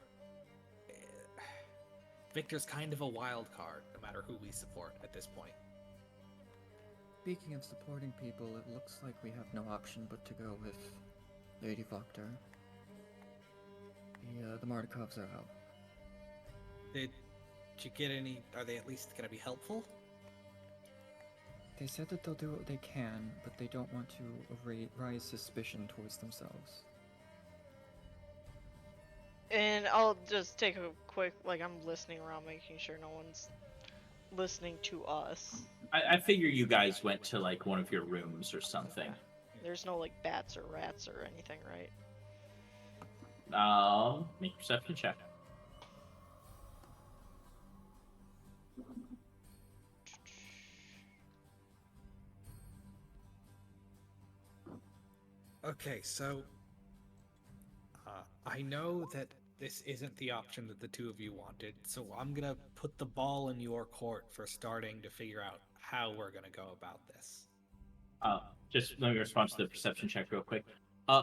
Victor's kind of a wild card, no matter who we support at this point. Speaking of supporting people, it looks like we have no option but to go with Lady Voctor. The Mardikovs are out. Did you get any? Are they at least going to be helpful? They said that they'll do what they can, but they don't want to raise suspicion towards themselves. And I'll just take a quick, I'm listening around, making sure no one's listening to us. I figure you guys went to like one of your rooms or something. There's no bats or rats or anything, right? Make a perception check. Okay, so I know that this isn't the option that the two of you wanted, so I'm gonna put the ball in your court for starting to figure out how we're gonna go about this. Just let me respond to the perception check real quick.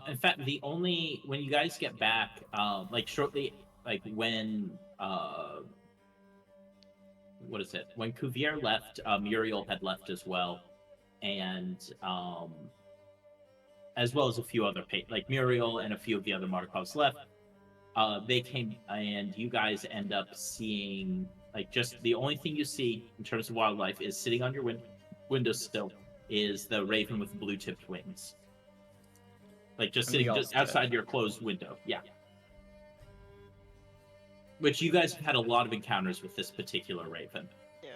In fact, when you guys get back, shortly, when what is it? When Cuvier left, Muriel had left as well, and as well as a few other Muriel and a few of the other Markovs left. They came, and you guys end up seeing just the only thing you see in terms of wildlife is sitting on your windowsill is the raven with blue-tipped wings. Just sitting just outside your closed window. Yeah. Which you guys have had a lot of encounters with this particular raven. Yeah.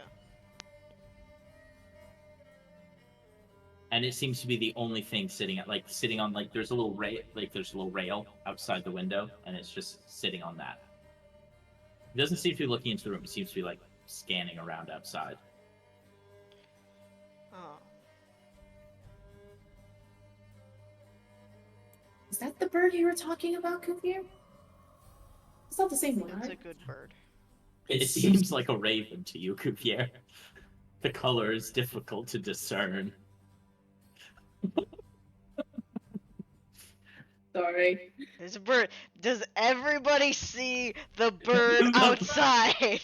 And it seems to be the only thing sitting on there's a little rail outside the window, and it's just sitting on that. It doesn't seem to be looking into the room. It seems to be scanning around outside. Oh. Is that the bird you were talking about, Cuvier? It's not the same one, It's a right? good bird. It seems like a raven to you, Cuvier. The color is difficult to discern. Sorry. There's a bird. Does everybody see the bird outside?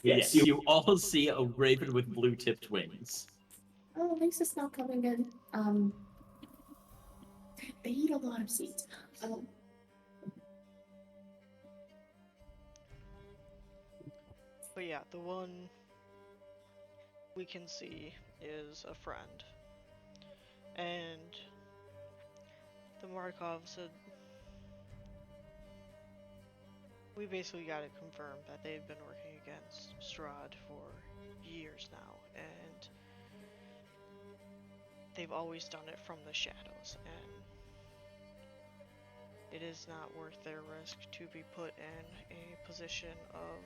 Yes, you all see a raven with blue-tipped wings. Oh, at least it's not coming in. They eat a lot of seeds. But yeah, the one we can see is a friend. And the Markov said, we basically got it confirmed that they've been working against Strahd for years now, and they've always done it from the shadows, and it is not worth their risk to be put in a position of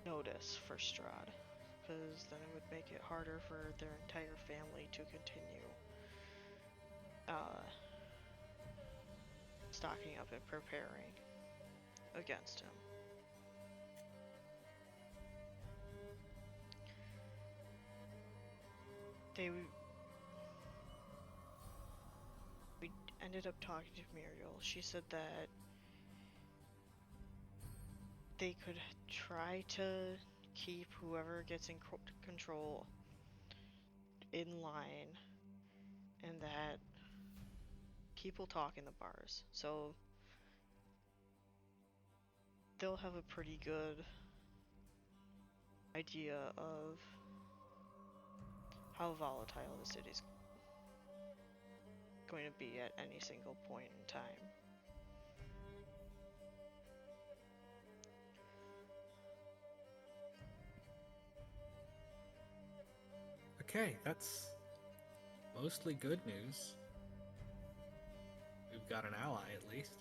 notice for Strahd, because then it would make it harder for their entire family to continue stocking up and preparing against him. We ended up talking to Muriel. She said that they could try to keep whoever gets in control in line, and that people talk in the bars, so they'll have a pretty good idea of how volatile the city's going to be at any single point in time. Okay, that's mostly good news. We've got an ally at least.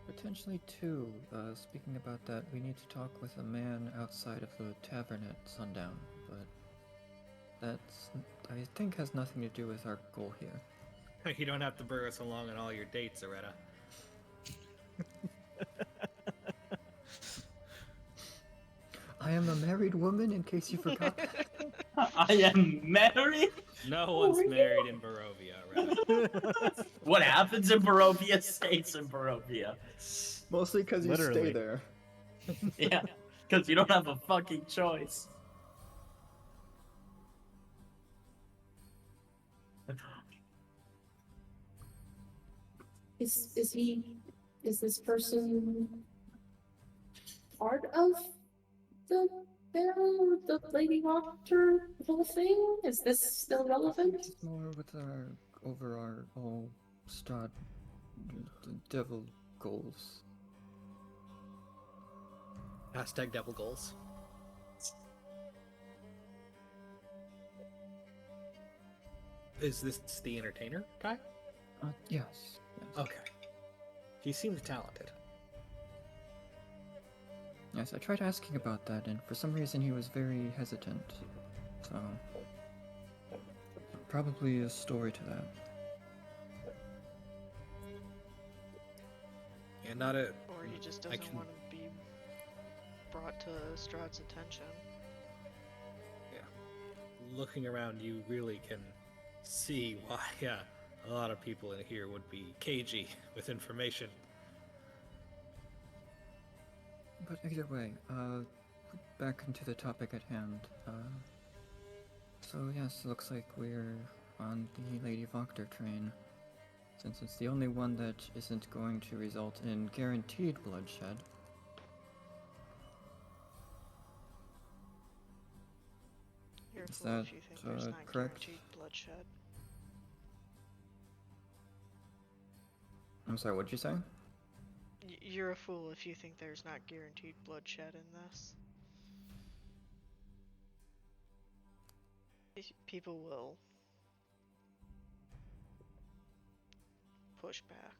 Potentially two. Speaking about that, we need to talk with a man outside of the tavern at sundown, but that's, I think, has nothing to do with our goal here. You don't have to bring us along on all your dates, Aretta. I am a married woman, in case you forgot that. I am married. No one's married in Barovia, Aretta. What happens in Barovia stays in Barovia. Mostly because you Literally. stay there. Yeah, because you don't have a fucking choice. Is this person part of the Lady Monster whole thing? Is this still relevant? It's more with our overall Strahd devil goals. Hashtag devil goals. Is this the entertainer guy? Yes. Okay. He seems talented. Yes, I tried asking about that, and for some reason he was very hesitant. So, probably a story to that. Yeah, not a... Or he just I doesn't can- want to be brought to Strahd's attention. Looking around, you really can see why a lot of people in here would be cagey with information. But either way, back into the topic at hand. So yes, looks like we're on the Lady Voctor train. Since it's the only one that isn't going to result in guaranteed bloodshed. You're a Is fool that, if you think there's not correct? guaranteed bloodshed. I'm sorry, what'd you say? You're a fool if you think there's not guaranteed bloodshed in this. People will push back.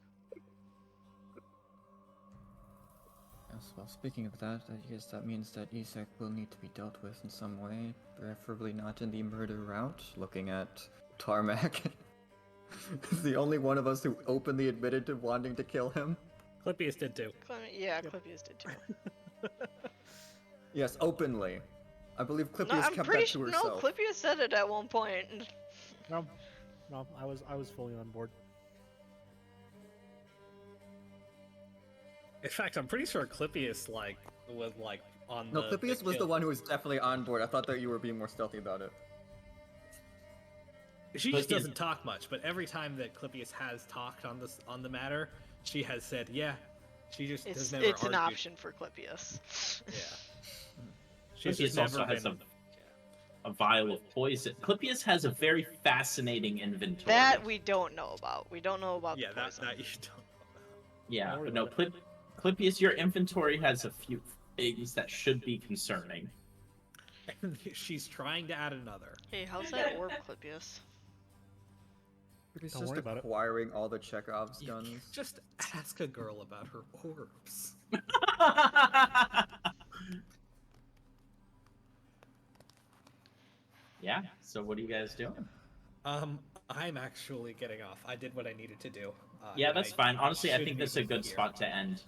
Yes, well, speaking of that, I guess that means that Isak will need to be dealt with in some way, preferably not in the murder route, looking at Tarmac. He's the only one of us who openly admitted to wanting to kill him. Clippius did too. Yeah, Clippius did too. Yes, openly. I believe No, Clippius I'm kept pretty that to sure. herself. No, Clippius said it at one point. No, I was fully on board. In fact, I'm pretty sure Clippius was on No, the Clippius was the kill. one who was definitely on board. I thought that you were being more stealthy about it. She just Clippius- doesn't talk much, but every time that Clippius has talked on the matter, she has said, "Yeah." She just has never It's an argued. option for Clippius. Yeah. She's Clippius just never also has been. a a vial of poison. Clippius has a very fascinating inventory. That we don't know about. We don't know about Yeah, the that poison. that you don't. Yeah, Don't worry but no, about Clippius, your inventory has a few things that should be concerning. And she's trying to add another. Hey, how's that orb, Clippius? It's Don't just worry about it. acquiring all the Chekhov's You guns. can't just ask a girl about her orbs. Yeah, so what are you guys doing? I'm actually getting off. I did what I needed to do. Yeah, and that's I fine. Honestly, I should think be this is a good here. spot to end.